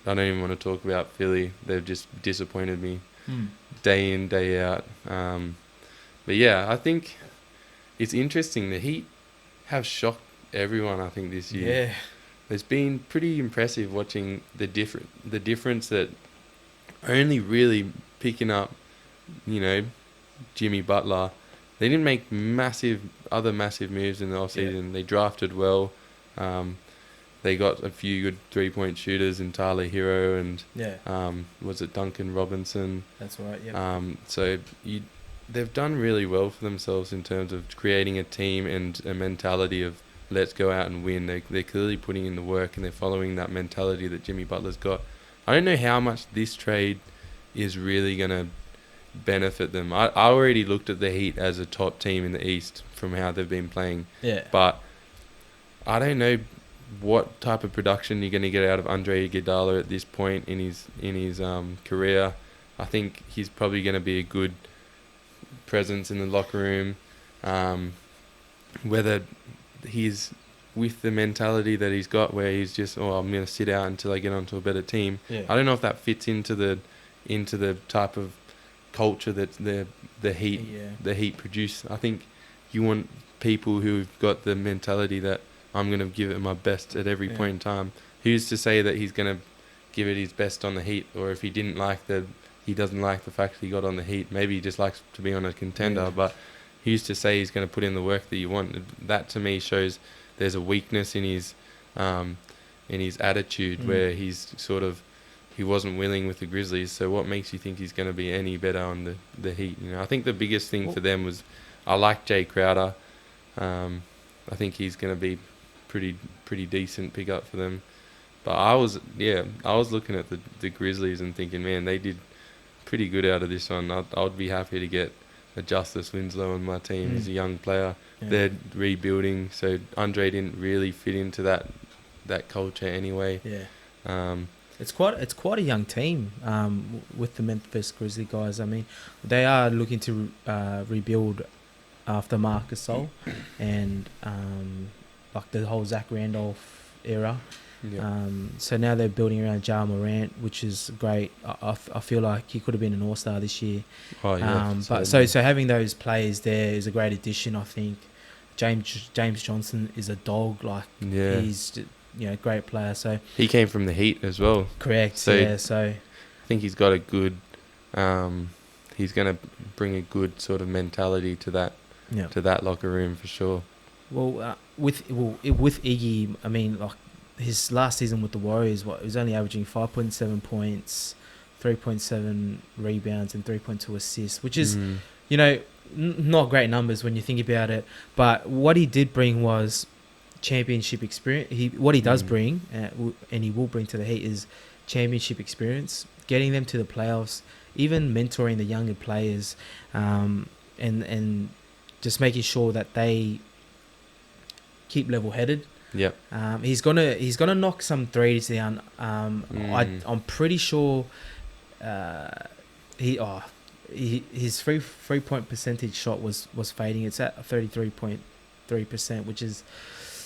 Speaker 2: I don't even want to talk about Philly. They've just disappointed me day in, day out. But yeah, I think it's interesting. The Heat have shocked everyone, I think, this year.
Speaker 1: Yeah.
Speaker 2: It's been pretty impressive watching the difference that only really picking up, Jimmy Butler. They didn't make massive moves in the offseason. They drafted well. They got a few good 3-point shooters in Tyler Hero and was it Duncan Robinson?
Speaker 1: That's right. Yeah.
Speaker 2: So they've done really well for themselves in terms of creating a team and a mentality of let's go out and win. They're clearly putting in the work, and they're following that mentality that Jimmy Butler's got. I don't know how much this trade is really going to benefit them. I already looked at the Heat as a top team in the East from how they've been playing.
Speaker 1: Yeah.
Speaker 2: But I don't know what type of production you're going to get out of Andre Iguodala at this point in his career. I think he's probably going to be a good presence in the locker room. Whether he's with the mentality that he's got, where he's just, I'm going to sit out until I get onto a better team. Yeah. I don't know if that fits into the type of culture that the Heat produce. I think you want people who've got the mentality that I'm going to give it my best at every point in time. Who's to say that he's going to give it his best on the Heat, or if he doesn't like the fact that he got on the Heat, maybe he just likes to be on a contender, but who's to say he's going to put in the work that you want? That to me shows there's a weakness in his attitude where he's he wasn't willing with the Grizzlies. So what makes you think he's going to be any better on the Heat? I think the biggest thing for them was, I like Jay Crowder. I think he's going to be pretty decent pickup for them. But I was looking at the Grizzlies and thinking, man, they did pretty good out of this one. I'd be happy to get a Justice Winslow on my team. He's a young player.
Speaker 1: Yeah.
Speaker 2: They're rebuilding, so Andre didn't really fit into that culture anyway.
Speaker 1: Yeah. It's quite a young team with the Memphis Grizzly guys. I mean, they are looking to rebuild after Marcus Sol and like the whole Zach Randolph era.
Speaker 2: Yeah.
Speaker 1: So now they're building around Ja Morant, which is great. I feel like he could have been an All-Star this year.
Speaker 2: Oh yeah.
Speaker 1: But so having those players there is a great addition. I think James Johnson is a dog. Like he's great player. So
Speaker 2: he came from the Heat as well.
Speaker 1: Correct.
Speaker 2: So
Speaker 1: yeah. So
Speaker 2: I think he's got a good. He's going to bring a good sort of mentality to that locker room for sure.
Speaker 1: Well, with Iggy, I mean, like his last season with the Warriors, he was only averaging 5.7 points, 3.7 rebounds, and 3.2 assists, which is, not great numbers when you think about it. But what he did bring was championship experience. What he does bring, and he will bring to the Heat, is championship experience, getting them to the playoffs, even mentoring the younger players, and just making sure that they keep level-headed.
Speaker 2: Yep.
Speaker 1: He's gonna knock some threes down. I'm pretty sure his three point percentage shot was fading. It's at 33.3%, which is.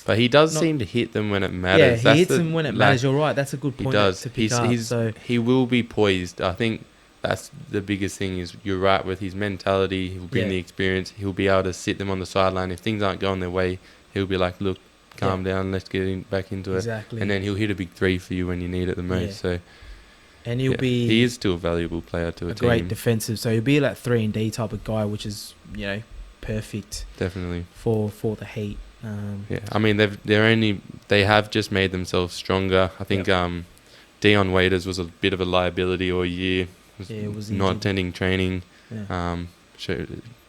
Speaker 2: But he does seem to hit them when it matters.
Speaker 1: Yeah, he hits them when it matters. You're right. That's a good point.
Speaker 2: He does.
Speaker 1: To pick up. So
Speaker 2: he will be poised. I think that's the biggest thing. Is you're right with his mentality. He'll bring the experience. He'll be able to sit them on the sideline if things aren't going their way. He'll be like, look. Calm down. Let's get back into it.
Speaker 1: Exactly.
Speaker 2: And then he'll hit a big three for you when you need it the most. Yeah. So,
Speaker 1: and he'll be.
Speaker 2: He is still a valuable player to a team.
Speaker 1: Great defensive. So he'll be like 3-and-D type of guy, which is perfect.
Speaker 2: Definitely
Speaker 1: for the Heat.
Speaker 2: I mean they have just made themselves stronger. I think Dion Waiters was a bit of a liability all year. Was not attending training. Yeah.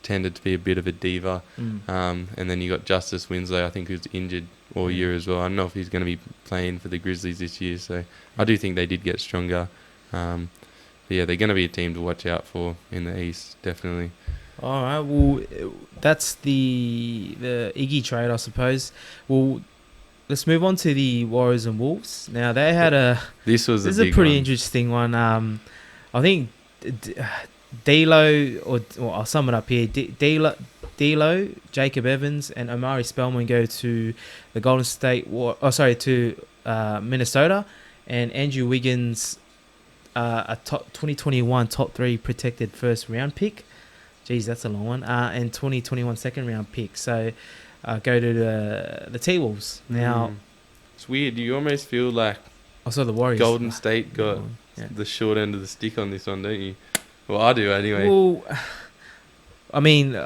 Speaker 2: Tended to be a bit of a diva. And then you got Justice Winslow, I think, who's injured all year as well. I don't know if he's going to be playing for the Grizzlies this year, so I do think they did get stronger. But yeah, they're going to be a team to watch out for in the East, definitely.
Speaker 1: All right, well, that's the Iggy trade, I suppose. Well, let's move on to the Warriors and Wolves. Now, they had
Speaker 2: This is
Speaker 1: a pretty interesting one. I think D'Lo, or I'll sum it up here. D'Lo, Jacob Evans, and Omari Spellman go to the Golden State to Minnesota, and Andrew Wiggins, a 2021 top 3 protected first round pick. Geez, that's a long one. And 2021 second round pick. So go to the T-Wolves. Now,
Speaker 2: it's weird. You almost feel like
Speaker 1: I saw the Warriors.
Speaker 2: Golden State got the short end of the stick on this one, don't you? Well, I do anyway.
Speaker 1: Well, I mean,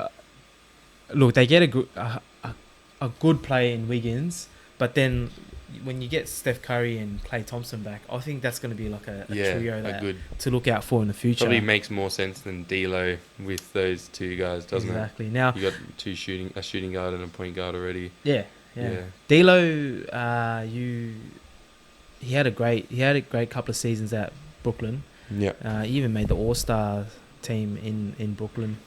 Speaker 1: look, they get a good play in Wiggins, but then when you get Steph Curry and Klay Thompson back, I think that's going to be like a trio to look out for in the future.
Speaker 2: Probably makes more sense than D'Lo with those two guys, doesn't it?
Speaker 1: Exactly. Now
Speaker 2: you got a shooting guard and a point guard already.
Speaker 1: Yeah. D'Lo, he had a great couple of seasons at Brooklyn.
Speaker 2: Yeah.
Speaker 1: He even made the All-Star team in Brooklyn.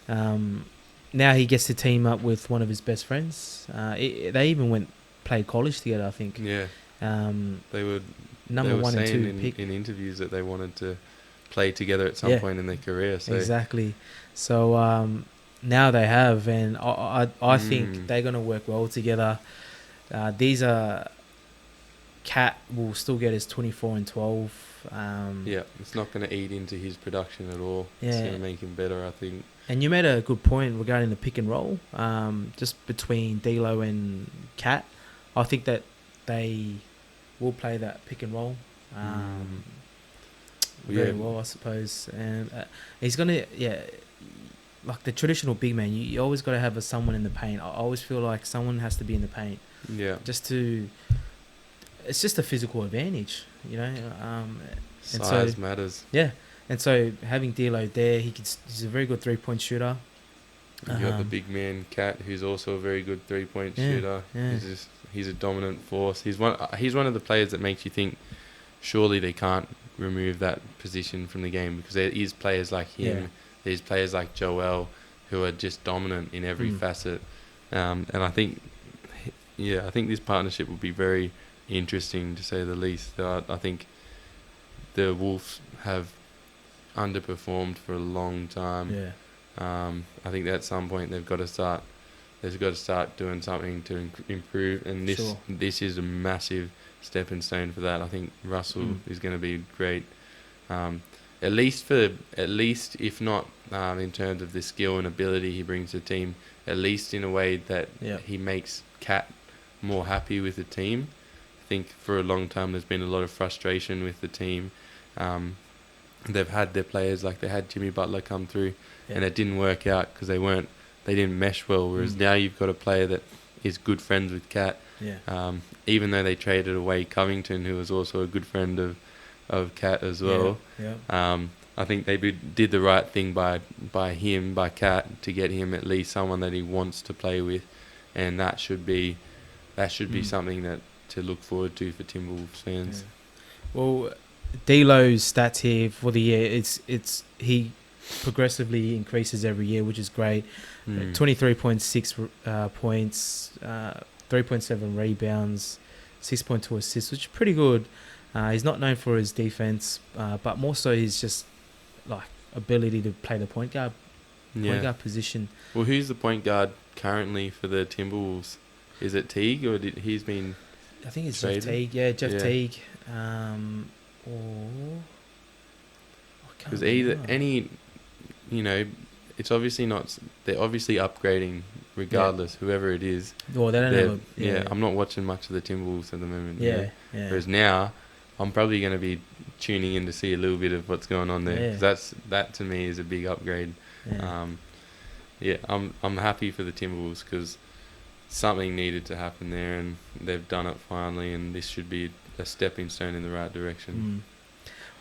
Speaker 1: Now he gets to team up with one of his best friends. They even played college together, I think.
Speaker 2: Yeah.
Speaker 1: They were number 1 and 2 pick
Speaker 2: in interviews that they wanted to play together at some point in their career. So.
Speaker 1: Exactly. So now they have, and I think they're going to work well together. These are Cat will still get his 24 and 12.
Speaker 2: It's not going to eat into his production at all.
Speaker 1: Yeah.
Speaker 2: It's going to make him better, I think.
Speaker 1: And you made a good point regarding the pick and roll, just between D'Lo and Cat. I think that they will play that pick and roll very well, I suppose. And he's going to, like the traditional big man, you always got to have someone in the paint. I always feel like someone has to be in the paint.
Speaker 2: Yeah.
Speaker 1: It's just a physical advantage,
Speaker 2: Size matters.
Speaker 1: Yeah. And so having D'Lo there, he's a very good 3-point shooter.
Speaker 2: You got the big man Cat, who's also a very good 3-point shooter. Yeah. He's a dominant force. He's one of the players that makes you think surely they can't remove that position from the game, because there is players like him these players like Joel, who are just dominant in every facet. And I think this partnership will be very interesting, to say the least. I think the Wolves have underperformed for a long time.
Speaker 1: Yeah.
Speaker 2: I think that at some point they've got to start doing something to improve, and this is a massive stepping stone for that. I think Russell is going to be great, at least if not in terms of the skill and ability he brings to the team, at least in a way that he makes Cat more happy with the team. I think for a long time there's been a lot of frustration with the team. They've had their players, like they had Jimmy Butler come through, and it didn't work out because they didn't mesh well. Whereas now you've got a player that is good friends with Cat. Even though they traded away Covington, who was also a good friend of Cat as well. I think they did the right thing by Cat, to get him at least someone that he wants to play with, and that should be something that to look forward to for Timberwolves fans.
Speaker 1: Well, D'Lo's stats here for the year, he progressively increases every year, which is great. 23.6 points, 3.7 rebounds, 6.2 assists, which is pretty good. He's not known for his defense, but more so his just like ability to play the point guard position.
Speaker 2: Well, who's the point guard currently for the Timberwolves? Is it Teague, or he's been?
Speaker 1: I think it's
Speaker 2: traded?
Speaker 1: Jeff Teague. Yeah, Jeff Teague.
Speaker 2: Because it's obviously not. They're obviously upgrading regardless, whoever it is.
Speaker 1: Well, they don't have
Speaker 2: I'm not watching much of the Timberwolves at the moment.
Speaker 1: Whereas
Speaker 2: now, I'm probably going to be tuning in to see a little bit of what's going on there. 'Cause that to me is a big upgrade. I'm happy for the Timberwolves because something needed to happen there, and they've done it finally, and this should be a stepping stone in the right direction.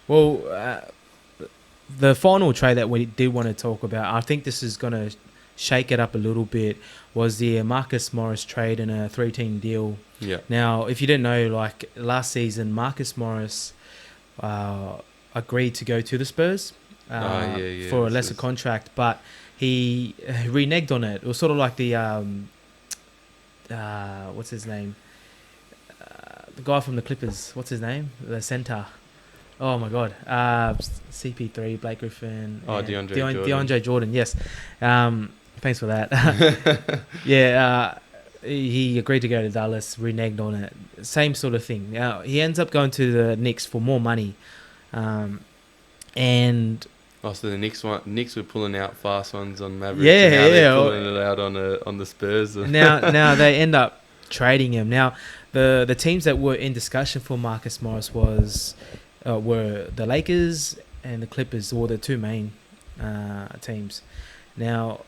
Speaker 1: Well, the final trade that we did want to talk about, I think this is going to shake it up a little bit, was the Marcus Morris trade in a 3-team deal. Now, if you didn't know, like last season, Marcus Morris agreed to go to the Spurs for a lesser contract, but he reneged on it. It was sort of like the what's his name? The guy from the Clippers. What's his name? The center. Oh my God. CP3, Blake Griffin. DeAndre Jordan. Yes. Thanks for that. He agreed to go to Dallas, reneged on it. Same sort of thing. Now he ends up going to the Knicks for more money, and.
Speaker 2: Oh, so the Knicks were pulling out fast ones on Mavericks. They're pulling it out on the Spurs.
Speaker 1: now they end up trading him. Now the teams that were in discussion for Marcus Morris were the Lakers and the Clippers, were the two main teams. Now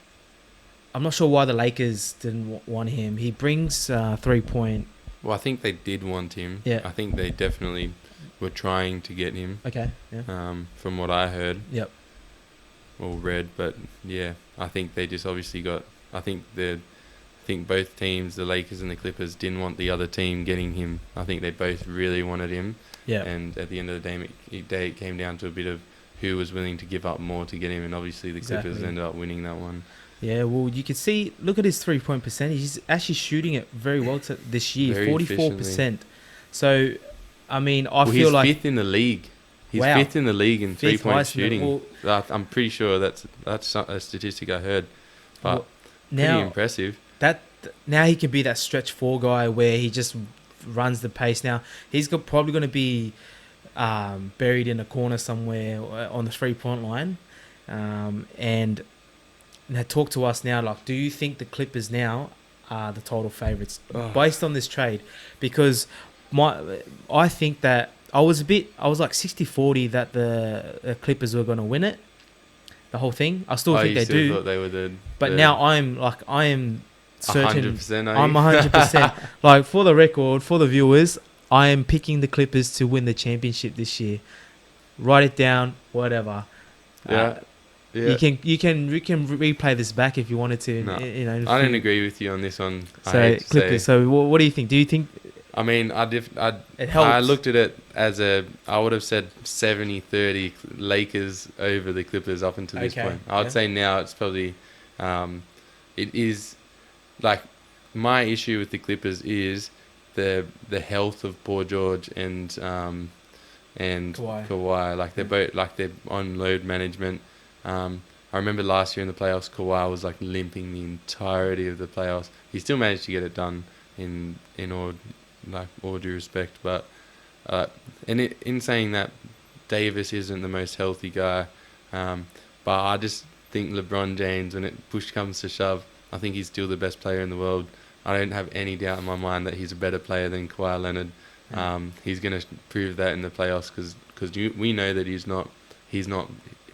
Speaker 1: I'm not sure why the Lakers didn't want him. He brings 3-point.
Speaker 2: Well, I think they did want him.
Speaker 1: Yeah.
Speaker 2: I think they definitely were trying to get him.
Speaker 1: Okay. Yeah.
Speaker 2: From what I heard.
Speaker 1: Yep.
Speaker 2: Or read, but I think they just obviously got. I think both teams, the Lakers and the Clippers, didn't want the other team getting him. I think they both really wanted him.
Speaker 1: Yeah.
Speaker 2: And at the end of the day, it came down to a bit of who was willing to give up more to get him, and obviously the Clippers ended up winning that one.
Speaker 1: Yeah, well, you can see, look at his 3-point percentage. He's actually shooting it very well this year, 44%. So, I mean, feel like
Speaker 2: he's fifth in the league. He's fifth in the league in 3-point shooting. I'm pretty sure that's a statistic I heard, but pretty impressive.
Speaker 1: Now he can be that stretch 4 guy where he just runs the pace. Now he's probably going to be buried in a corner somewhere on the 3-point line, and now talk to us now. Like, do you think the Clippers now are the total favourites based on this trade? Because I think that I was like 60-40 that the Clippers were going to win it, the whole thing. I still think they do.
Speaker 2: Thought they were
Speaker 1: but now I am certain.
Speaker 2: 100%.
Speaker 1: I'm 100%. Like, for the record, for the viewers, I am picking the Clippers to win the championship this year. Write it down, whatever.
Speaker 2: Yeah.
Speaker 1: You can replay this back if you wanted to.
Speaker 2: No,
Speaker 1: I
Speaker 2: don't agree with you on this one.
Speaker 1: So Clippers. So what do you think? Do you think
Speaker 2: I mean,
Speaker 1: It helps.
Speaker 2: I looked at it as I would have said 70-30 Lakers over the Clippers up until this point. I would say now it's probably, it is, like, my issue with the Clippers is the health of Paul George and Kawhi. Like, they're on load management. I remember last year in the playoffs, Kawhi was like limping the entirety of the playoffs. He still managed to get it done in all due respect, but in saying that, Davis isn't the most healthy guy, but I just think LeBron James, when it push comes to shove, I think he's still the best player in the world. I don't have any doubt in my mind that he's a better player than Kawhi Leonard. He's going to prove that in the playoffs because we know that he's not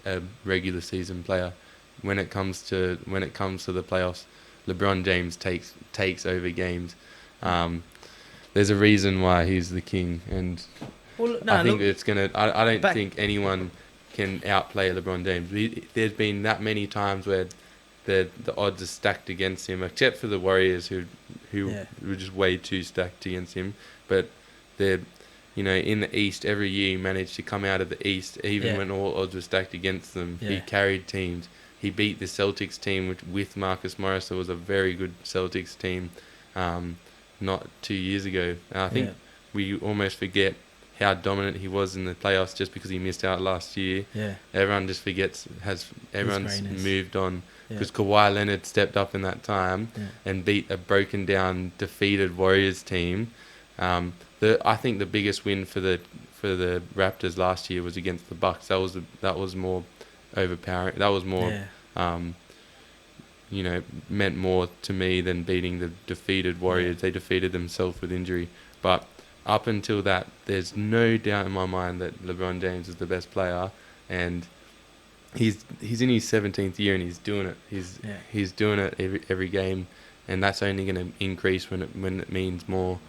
Speaker 2: a regular season player. When it comes to the playoffs, LeBron James takes over games. There's a reason why he's the king, and I think it's gonna. I don't think anyone can outplay LeBron James. There's been that many times where the odds are stacked against him, except for the Warriors who were just way too stacked against him. But they're, in the East every year he managed to come out of the East even when all odds were stacked against them. He carried teams. He beat the Celtics team with Marcus Morris. It was a very good Celtics team. Not 2 years ago. And I think we almost forget how dominant he was in the playoffs just because he missed out last year. Yeah. Everyone just forgets. Everyone's moved on because Kawhi Leonard stepped up in that time and beat a broken down, defeated Warriors team. I think the biggest win for the Raptors last year was against the Bucks. That was more overpowering. That was more. Meant more to me than beating the defeated Warriors. They defeated themselves with injury. But up until that, there's no doubt in my mind that LeBron James is the best player, and he's in his 17th year and he's doing it. He's doing it every game, and that's only going to increase when it means more.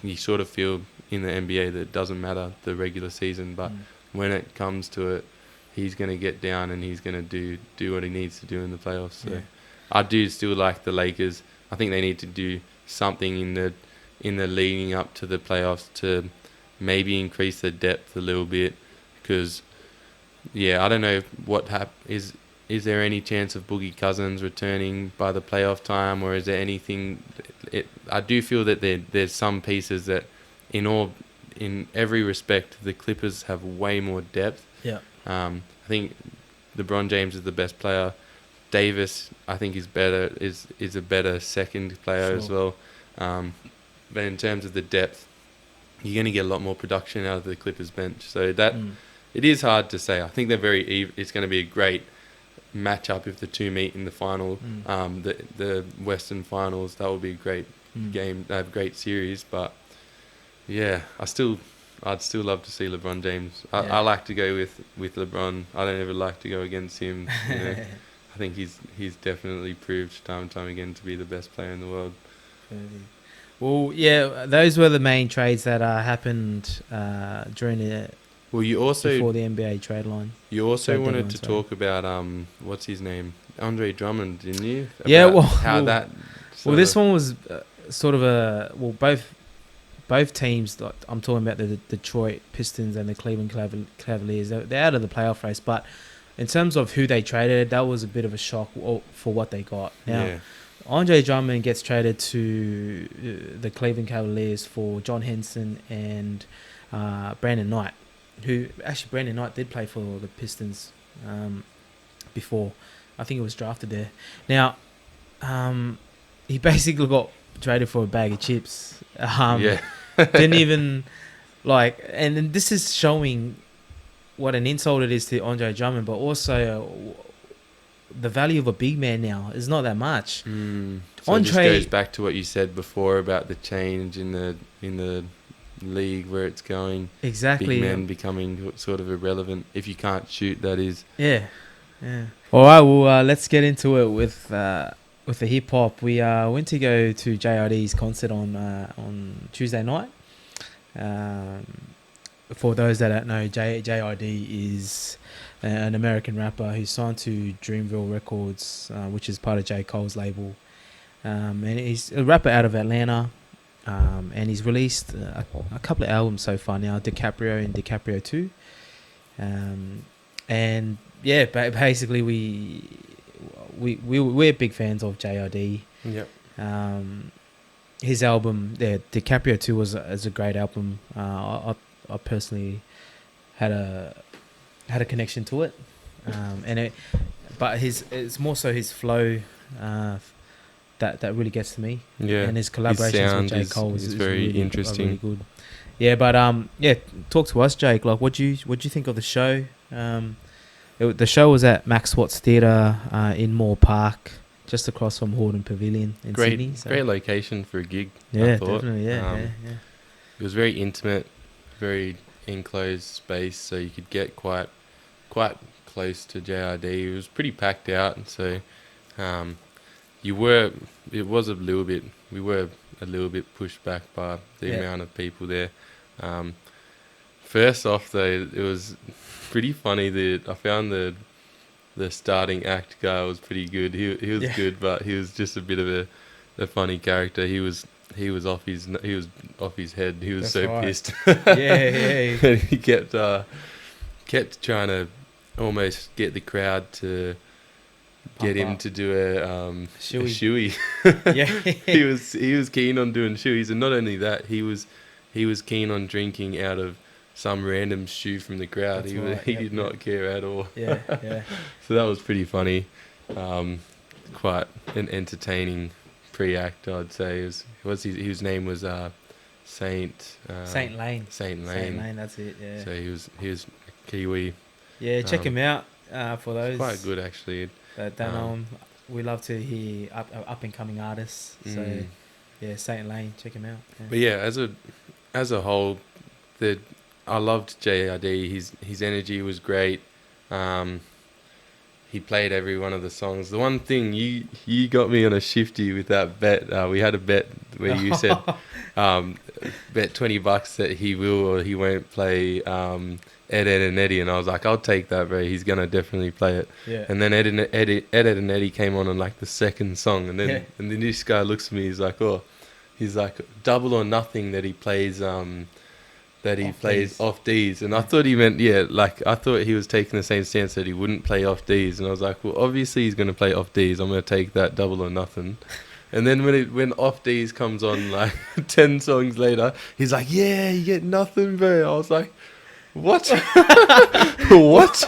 Speaker 2: You sort of feel in the NBA that it doesn't matter the regular season, but when it comes to it, he's going to get down and he's going to do what he needs to do in the playoffs. So. I do still like the Lakers. I think they need to do something in the leading up to the playoffs to maybe increase the depth a little bit. Because, I don't know what is there any chance of Boogie Cousins returning by the playoff time, or is there anything? I do feel that there's some pieces that, in every respect, the Clippers have way more depth. Yeah. I think LeBron James is the best player. Davis, I think, is a better second player as well. But in terms of the depth, you're going to get a lot more production out of the Clippers bench. So that it is hard to say. I think they're it's going to be a great matchup if the two meet in the final, the Western Finals. That will be a great game, a great series. But I'd still love to see LeBron James. I like to go with LeBron. I don't ever like to go against him. I think he's definitely proved time and time again to be the best player in the world.
Speaker 1: Well, those were the main trades that happened during the.
Speaker 2: Well, you also
Speaker 1: before the NBA trade line.
Speaker 2: You also wanted to talk about what's his name, Andre Drummond, didn't you?
Speaker 1: This one was sort of both teams. Like, I'm talking about the Detroit Pistons and the Cleveland Cavaliers. They're out of the playoff race, but. In terms of who they traded, that was a bit of a shock for what they got. Now, Andre Drummond gets traded to the Cleveland Cavaliers for John Henson and Brandon Knight, who actually Brandon Knight did play for the Pistons before. I think he was drafted there. Now, he basically got traded for a bag of chips. Didn't even and this is showing what an insult it is to Andre Drummond, but also the value of a big man now is not that much.
Speaker 2: So Andre, it just goes back to what you said before about the change in the league where it's going.
Speaker 1: Exactly.
Speaker 2: Big men becoming sort of irrelevant if you can't shoot. That is.
Speaker 1: Yeah. All right. Well, let's get into it with the hip hop. We went to go to J.I.D's concert on Tuesday night. For those that don't know, J.I.D is an American rapper who's signed to Dreamville Records, which is part of J. Cole's label. And he's a rapper out of Atlanta. and he's released a couple of albums so far now, DiCaprio and DiCaprio 2. And yeah, basically we're big fans of J.I.D.
Speaker 2: Yep.
Speaker 1: His album, DiCaprio 2 is a great album. I personally had a connection to it, but it's more so his flow that really gets to me.
Speaker 2: Yeah,
Speaker 1: and his collaborations with J. Cole
Speaker 2: is
Speaker 1: very
Speaker 2: really, interesting.
Speaker 1: Really good. Yeah, but talk to us, Jake. Like, what do you think of the show? The show was at Max Watts Theatre in Moore Park, just across from Hordern Pavilion in Sydney. So.
Speaker 2: Great location for a gig.
Speaker 1: Yeah,
Speaker 2: I thought.
Speaker 1: Definitely. Yeah.
Speaker 2: It was very intimate, very enclosed space, so you could get quite close to J.I.D. It was pretty packed out, and so we were a little bit pushed back by the amount of people there. First off, though, it was pretty funny that I found the starting act guy was pretty good. He was good, but he was just a bit of a funny character. He was off his head. He was pissed.
Speaker 1: Yeah.
Speaker 2: And he kept trying to almost get the crowd to get him to do a shoey.
Speaker 1: Yeah.
Speaker 2: he was keen on doing shoeys, and not only that, he was keen on drinking out of some random shoe from the crowd. He did not care at all.
Speaker 1: Yeah.
Speaker 2: So that was pretty funny. Quite an entertaining pre-act, I'd say. His name was Saint
Speaker 1: Lane.
Speaker 2: Saint Lane.
Speaker 1: That's it. Yeah.
Speaker 2: So he was Kiwi.
Speaker 1: Yeah, check him out for those.
Speaker 2: Quite good, actually.
Speaker 1: That don't know him. We love to hear up and coming artists. So yeah, Saint Lane, check him out. Yeah.
Speaker 2: But yeah, as a whole, I loved J.I.D. His energy was great. He played every one of the songs. The one thing you got me on a shifty with that bet. We had a bet where you said bet $20 that he will or he won't play Ed and Eddie, and I was like, I'll take that, bro. He's gonna definitely play it.
Speaker 1: Yeah.
Speaker 2: And then Ed and Eddie came on like the second song, and then this guy looks at me. He's like, Double or Nothing that he plays. Plays off D's, and I thought he meant I thought he was taking the same stance that he wouldn't play off D's, and I was like, well, obviously he's going to play off D's. I'm going to take that Double or Nothing. And then when off D's comes on like 10 songs later, he's like, yeah, you get nothing, bro. I was like, what? What?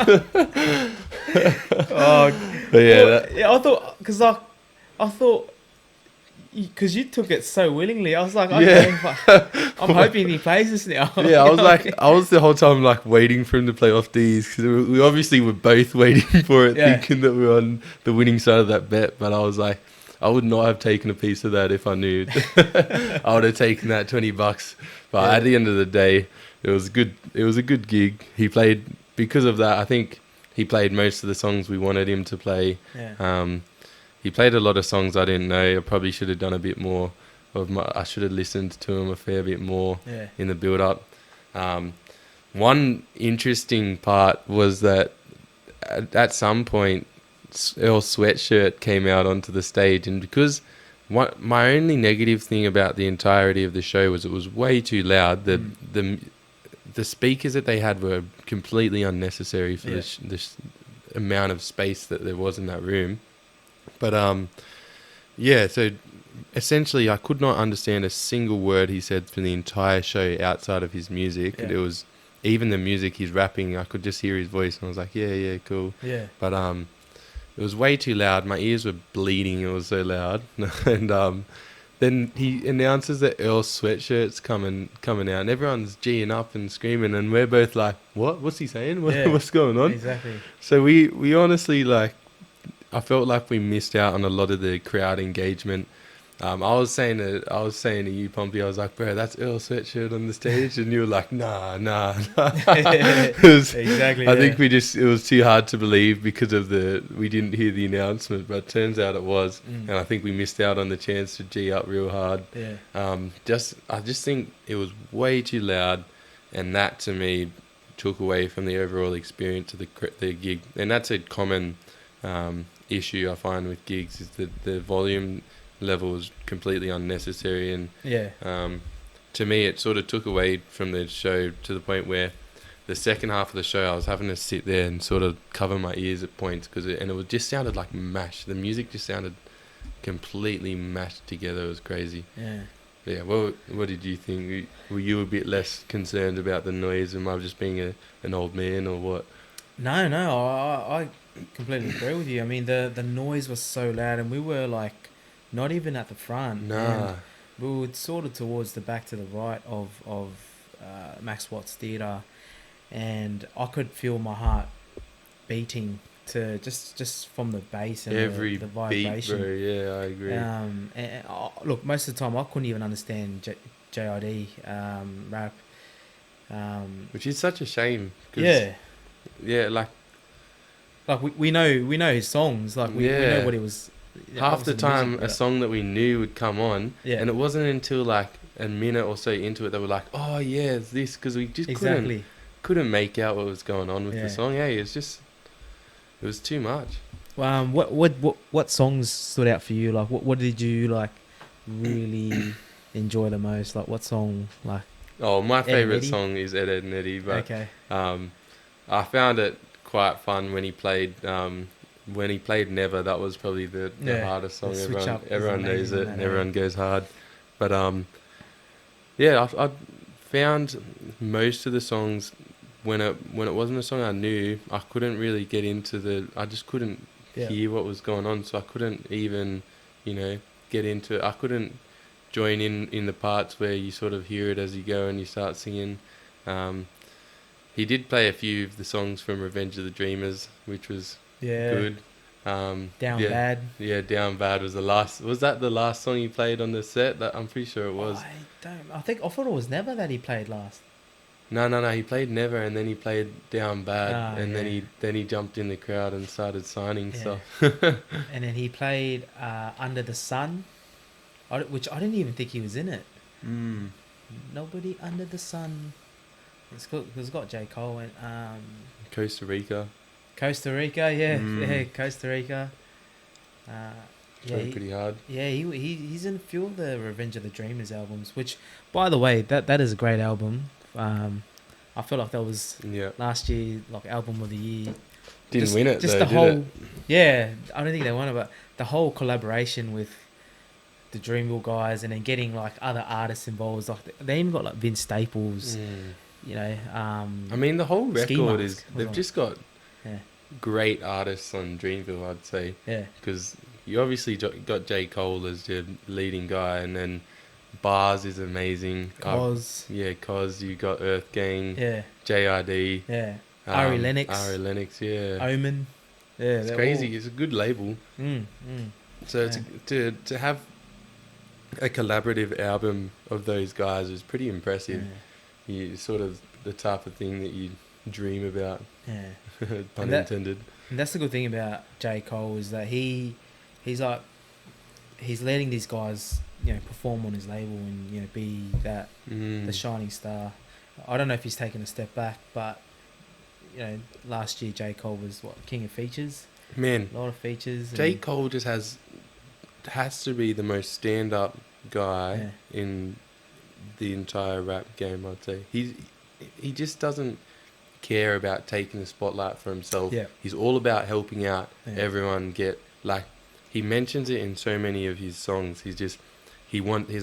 Speaker 2: But yeah,
Speaker 1: I thought because you took it so willingly, I was like, okay, I'm hoping he plays this now.
Speaker 2: Yeah, I was the whole time like waiting for him to play off D's, because we obviously were both waiting for it, thinking that we were on the winning side of that bet. But I was like, I would not have taken a piece of that if I knew. I would have taken that $20. But at the end of the day, it was good. It was a good gig. He played, because of that, I think he played most of the songs we wanted him to play.
Speaker 1: Yeah.
Speaker 2: He played a lot of songs I didn't know. I probably should have done a bit more I should have listened to him a fair bit more in the build-up. One interesting part was that at some point, Earl Sweatshirt came out onto the stage, and because my only negative thing about the entirety of the show was it was way too loud. The speakers that they had were completely unnecessary for this amount of space that there was in that room. But so essentially I could not understand a single word he said for the entire show outside of his music. Yeah. It was even the music he's rapping, I could just hear his voice, and I was like, yeah, cool.
Speaker 1: Yeah.
Speaker 2: But it was way too loud. My ears were bleeding. It was so loud. And then he announces that Earl Sweatshirt's coming out, and everyone's geeing up and screaming, and we're both like, what? What's he saying? What's going on?
Speaker 1: Exactly.
Speaker 2: So we honestly, like, I felt like we missed out on a lot of the crowd engagement. I was saying to you, Pompey, I was like, bro, that's Earl Sweatshirt on the stage, and you were like, nah.
Speaker 1: Exactly.
Speaker 2: I think it was too hard to believe because of we didn't hear the announcement, but it turns out it was, and I think we missed out on the chance to G up real hard.
Speaker 1: Yeah.
Speaker 2: I just think it was way too loud, and that to me took away from the overall experience of the gig, and that's a common issue I find with gigs, is the volume level was completely unnecessary, and
Speaker 1: Yeah.
Speaker 2: to me it sort of took away from the show to the point where the second half of the show I was having to sit there and sort of cover my ears at points because it just sounded like mash. The music just sounded completely mashed together. It was crazy.
Speaker 1: Yeah.
Speaker 2: Yeah. What did you think? Were you a bit less concerned about the noise? Am I just being an old man or what?
Speaker 1: No, I completely agree with you. I mean, the noise was so loud, and we were like not even at the front.
Speaker 2: Nah.
Speaker 1: And we were sort of towards the back to the right of Max Watts Theatre, and I could feel my heart beating to just from the bass and
Speaker 2: Every
Speaker 1: the
Speaker 2: beat,
Speaker 1: vibration.
Speaker 2: bro. Yeah, I agree.
Speaker 1: Look, most of the time I couldn't even understand J.I.D. Rap.
Speaker 2: Which is such a shame. 'Cause,
Speaker 1: Yeah,
Speaker 2: yeah, like
Speaker 1: we know his songs. Like we know what he was.
Speaker 2: half the
Speaker 1: obviously
Speaker 2: time
Speaker 1: music,
Speaker 2: a song that we knew would come on,
Speaker 1: Yeah.
Speaker 2: and it wasn't until like a minute or so into it that we're like, oh yeah, it's this, because we just
Speaker 1: exactly.
Speaker 2: couldn't make out what was going on with
Speaker 1: Yeah.
Speaker 2: the song. Yeah, it was too much.
Speaker 1: What songs stood out for you? Like what did you like really enjoy the most? Like what song? Like
Speaker 2: Oh, my
Speaker 1: Ed and
Speaker 2: favorite
Speaker 1: Eddie?
Speaker 2: song is Ed, Ed and Eddie, but
Speaker 1: okay.
Speaker 2: I found it quite fun when he played Never. That was probably the
Speaker 1: Yeah,
Speaker 2: hardest song.
Speaker 1: the switch up is
Speaker 2: Everyone knows
Speaker 1: amazing
Speaker 2: it,
Speaker 1: on
Speaker 2: and
Speaker 1: that,
Speaker 2: everyone goes hard. But yeah, I found most of the songs when it wasn't a song I knew, I couldn't really get into I just couldn't
Speaker 1: Yeah.
Speaker 2: hear what was going on, so I couldn't even, get into it. I couldn't join in the parts where you sort of hear it as you go and you start singing. He did play a few of the songs from Revenge of the Dreamers, which was good.
Speaker 1: Down
Speaker 2: yeah,
Speaker 1: Bad.
Speaker 2: Yeah, Down Bad was the last. Was that the last song he played on the set? That I'm pretty sure it was.
Speaker 1: I thought it was Never that he played last.
Speaker 2: No. He played Never, and then he played Down Bad, and
Speaker 1: yeah.
Speaker 2: then he jumped in the crowd and started signing stuff.
Speaker 1: And then he played Under the Sun, which I didn't even think he was in it. Nobody Under the Sun. It's got J. Cole and
Speaker 2: Costa Rica,
Speaker 1: yeah, Costa Rica.
Speaker 2: pretty hard.
Speaker 1: Yeah, he's in a few of the Revenge of the Dreamers albums, which, by the way, that is a great album. I feel like that was last year, like album of the year.
Speaker 2: Didn't win it.
Speaker 1: Just
Speaker 2: though,
Speaker 1: the whole,
Speaker 2: did it?
Speaker 1: yeah. I don't think they won it, but the whole collaboration with the Dreamville guys, and then getting like other artists involved. Like they even got like Vince Staples. You know.
Speaker 2: I mean, the whole record is they've just got great artists on Dreamville, I'd say.
Speaker 1: Yeah.
Speaker 2: Because you obviously got J. Cole as your leading guy, and then Bars is amazing.
Speaker 1: Cos.
Speaker 2: Cos. You got Earth Gang.
Speaker 1: Yeah.
Speaker 2: J.I.D.
Speaker 1: Yeah. Ari Lennox.
Speaker 2: Yeah.
Speaker 1: Omen. Yeah.
Speaker 2: It's crazy. It's a good label. So to have a collaborative album of those guys is pretty impressive. You sort of the type of thing that you dream about.
Speaker 1: Yeah.
Speaker 2: Pun intended.
Speaker 1: And that's the good thing about J. Cole is that he's letting these guys, perform on his label and, be that the shining star. I don't know if he's taken a step back, but last year J. Cole was king of features.
Speaker 2: Man,
Speaker 1: a lot of features.
Speaker 2: J. Cole just has to be the most stand-up guy in the entire rap game, I'd say. He just doesn't care about taking the spotlight for himself. He's all about helping out everyone get, like, he mentions it in so many of his songs. He's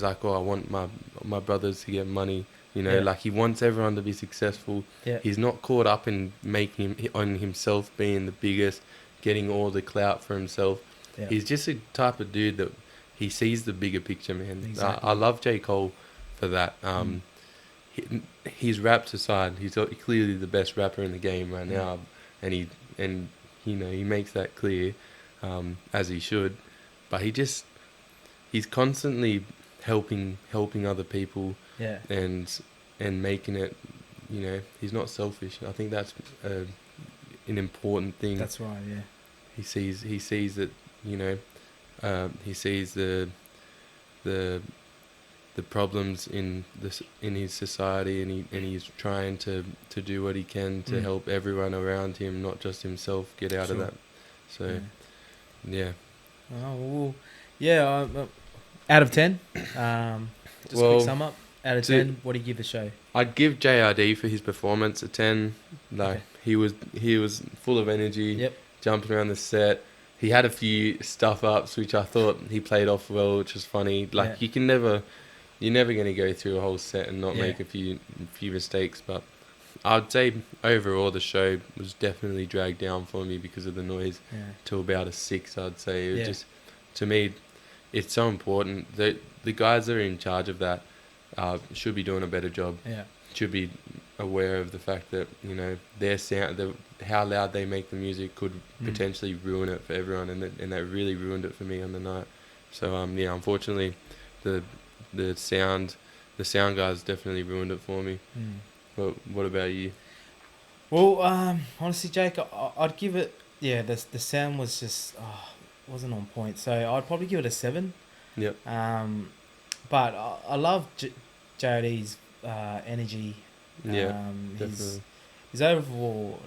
Speaker 2: like, I want my brothers to get money, like he wants everyone to be successful. He's not caught up in on himself being the biggest, getting all the clout for himself. He's just a type of dude that he sees the bigger picture, man.
Speaker 1: Exactly.
Speaker 2: I love J. Cole for that. His raps aside, he's clearly the best rapper in the game right now, and he makes that clear, as he should. But he's constantly helping other people, and making it. He's not selfish. I think that's an important thing.
Speaker 1: That's right. Yeah.
Speaker 2: He sees that. He sees the problems in his society, and he's trying to do what he can to help everyone around him, not just himself, get out of that. So, yeah.
Speaker 1: Oh well, yeah. Out of 10, just quick sum up. Out of
Speaker 2: to-
Speaker 1: 10, what do you give the show?
Speaker 2: I'd give J.I.D for his performance a 10. Like he was full of energy,
Speaker 1: Yep.
Speaker 2: jumping around the set. He had a few stuff ups which I thought he played off well, which was funny. Like you're never going to go through a whole set and not make a few mistakes. But I'd say overall the show was definitely dragged down for me because of the noise to about a 6. I'd say it was just, to me, it's so important that the guys that are in charge of that should be doing a better job.
Speaker 1: Yeah.
Speaker 2: Should be aware of the fact that, you know, their sound, how loud they make the music could potentially ruin it for everyone, and that really ruined it for me on the night. So unfortunately, the sound guys definitely ruined it for me. But what about you?
Speaker 1: Well, honestly, Jake, I'd give it. Yeah, the sound was just wasn't on point. So I'd probably give it a 7.
Speaker 2: Yep.
Speaker 1: But I love J.I.D's energy.
Speaker 2: Definitely.
Speaker 1: His overall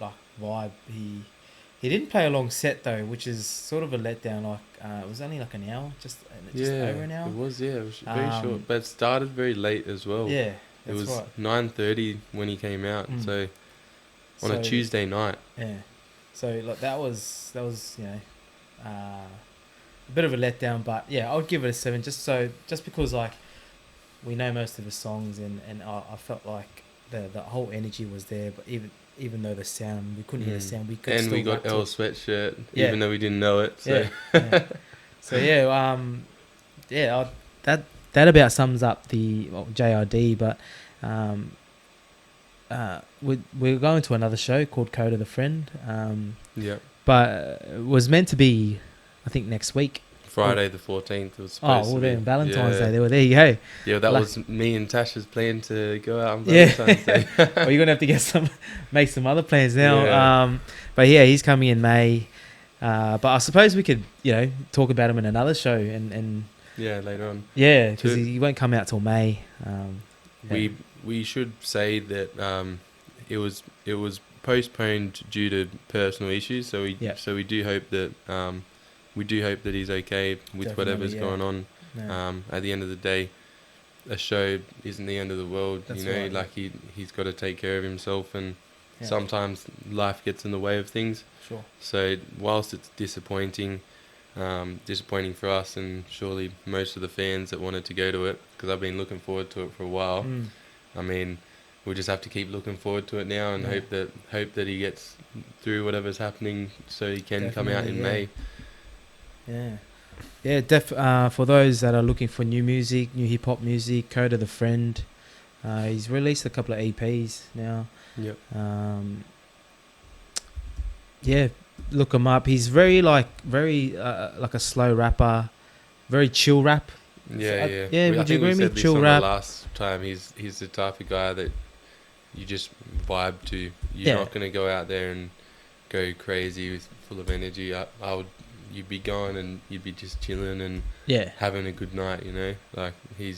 Speaker 1: vibe. He didn't play a long set though, which is sort of a letdown. It was only like an hour, just over an hour.
Speaker 2: It was very short, but it started very late as well.
Speaker 1: Yeah,
Speaker 2: it was
Speaker 1: right.
Speaker 2: 9:30 when he came out, so on a Tuesday night.
Speaker 1: Yeah, so that was a bit of a letdown, but yeah, I would give it a 7 just because we know most of the songs and I felt like the whole energy was there, but even though the sound, we couldn't hear the sound, we
Speaker 2: got L sweatshirt even though we didn't know it. So
Speaker 1: that about sums up the J.I.D. But we're going to another show called Code of the Friend. But it was meant to be, I think, next week.
Speaker 2: Friday the 14th was supposed to be.
Speaker 1: Then Valentine's Day. There you go.
Speaker 2: Yeah, that was me and Tasha's plan to go out on Valentine's Day.
Speaker 1: Well, you're going to have to make some other plans now.
Speaker 2: Yeah.
Speaker 1: But yeah, he's coming in May. But I suppose we could, talk about him in another show and
Speaker 2: later on.
Speaker 1: Yeah, because he won't come out till May.
Speaker 2: We should say that it was postponed due to personal issues. So we do hope that he's okay with whatever's going on. Yeah. At the end of the day, a show isn't the end of the world. That's right. Like he's got to take care of himself, and sometimes life gets in the way of things.
Speaker 1: Sure.
Speaker 2: So whilst it's disappointing for us and surely most of the fans that wanted to go to it, because I've been looking forward to it for a while. I mean, we'll just have to keep looking forward to it now and hope that he gets through whatever's happening so he can come out in May.
Speaker 1: For those that are looking for new music, new hip hop music, Code of the Friend, he's released a couple of EPs now. Look him up. He's very like a slow rapper, very chill rap.
Speaker 2: Would
Speaker 1: you agree with me? Chill rap.
Speaker 2: Last time, he's the type of guy that you just vibe to. You're not gonna go out there and go crazy with full of energy. You'd be going and you'd be just chilling and having a good night. Like he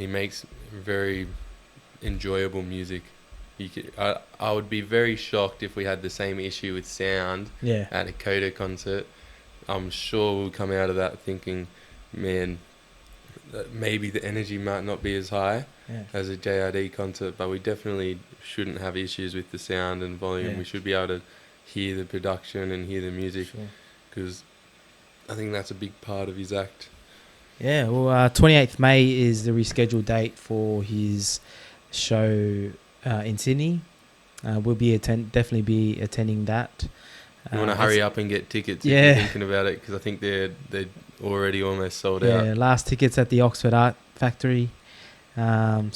Speaker 2: makes very enjoyable music. I would be very shocked if we had the same issue with sound at a Coda concert. I'm sure we'll come out of that thinking, man, that maybe the energy might not be as high as a J.I.D. concert, but we definitely shouldn't have issues with the sound and volume. We should be able to hear the production and hear the music, because I think that's a big part of his act.
Speaker 1: 28th May is the rescheduled date for his show in Sydney. We'll be definitely be attending that.
Speaker 2: You want to hurry up and get tickets if you're thinking about it, because I think they're already almost sold out.
Speaker 1: Last tickets at the Oxford Art Factory. Grab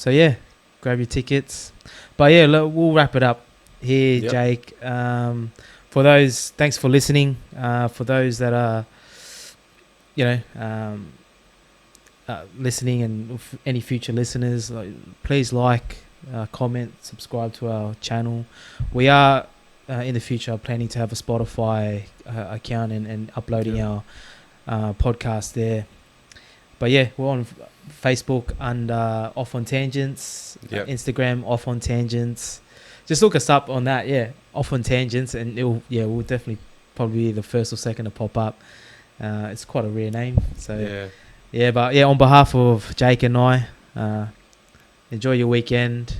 Speaker 1: your tickets. But we'll wrap it up here, Jake. For those, thanks for listening. For those that are, listening, and any future listeners, please comment, subscribe to our channel. We are in the future planning to have a Spotify account and uploading our podcast there. But we're on Facebook under Off on Tangents, Instagram Off on Tangents. Just look us up on that, Off on Tangents, and we'll definitely probably be the first or second to pop up. It's quite a rare name, so Yeah, but yeah, on behalf of Jake and I, enjoy your weekend.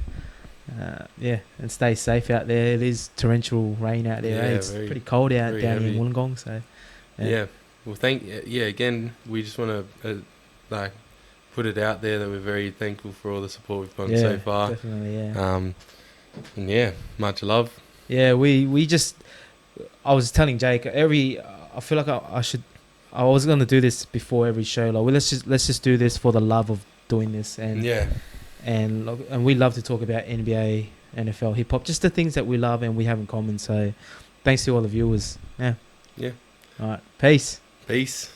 Speaker 1: And stay safe out there. It is torrential rain out there.
Speaker 2: Yeah,
Speaker 1: It's pretty cold out down
Speaker 2: heavy.
Speaker 1: in Wollongong. So
Speaker 2: Yeah. Well, again, we just want to like put it out there that we're very thankful for all the support we've gotten so far.
Speaker 1: Definitely, yeah.
Speaker 2: And yeah, much love.
Speaker 1: Yeah, we just. I was telling Jake I feel like I was gonna do this before every show. Like, well, let's just do this for the love of doing this, and and we love to talk about NBA, NFL, hip hop, just the things that we love and we have in common. So, thanks to all the viewers. Yeah.
Speaker 2: Yeah.
Speaker 1: All right. Peace.
Speaker 2: Peace.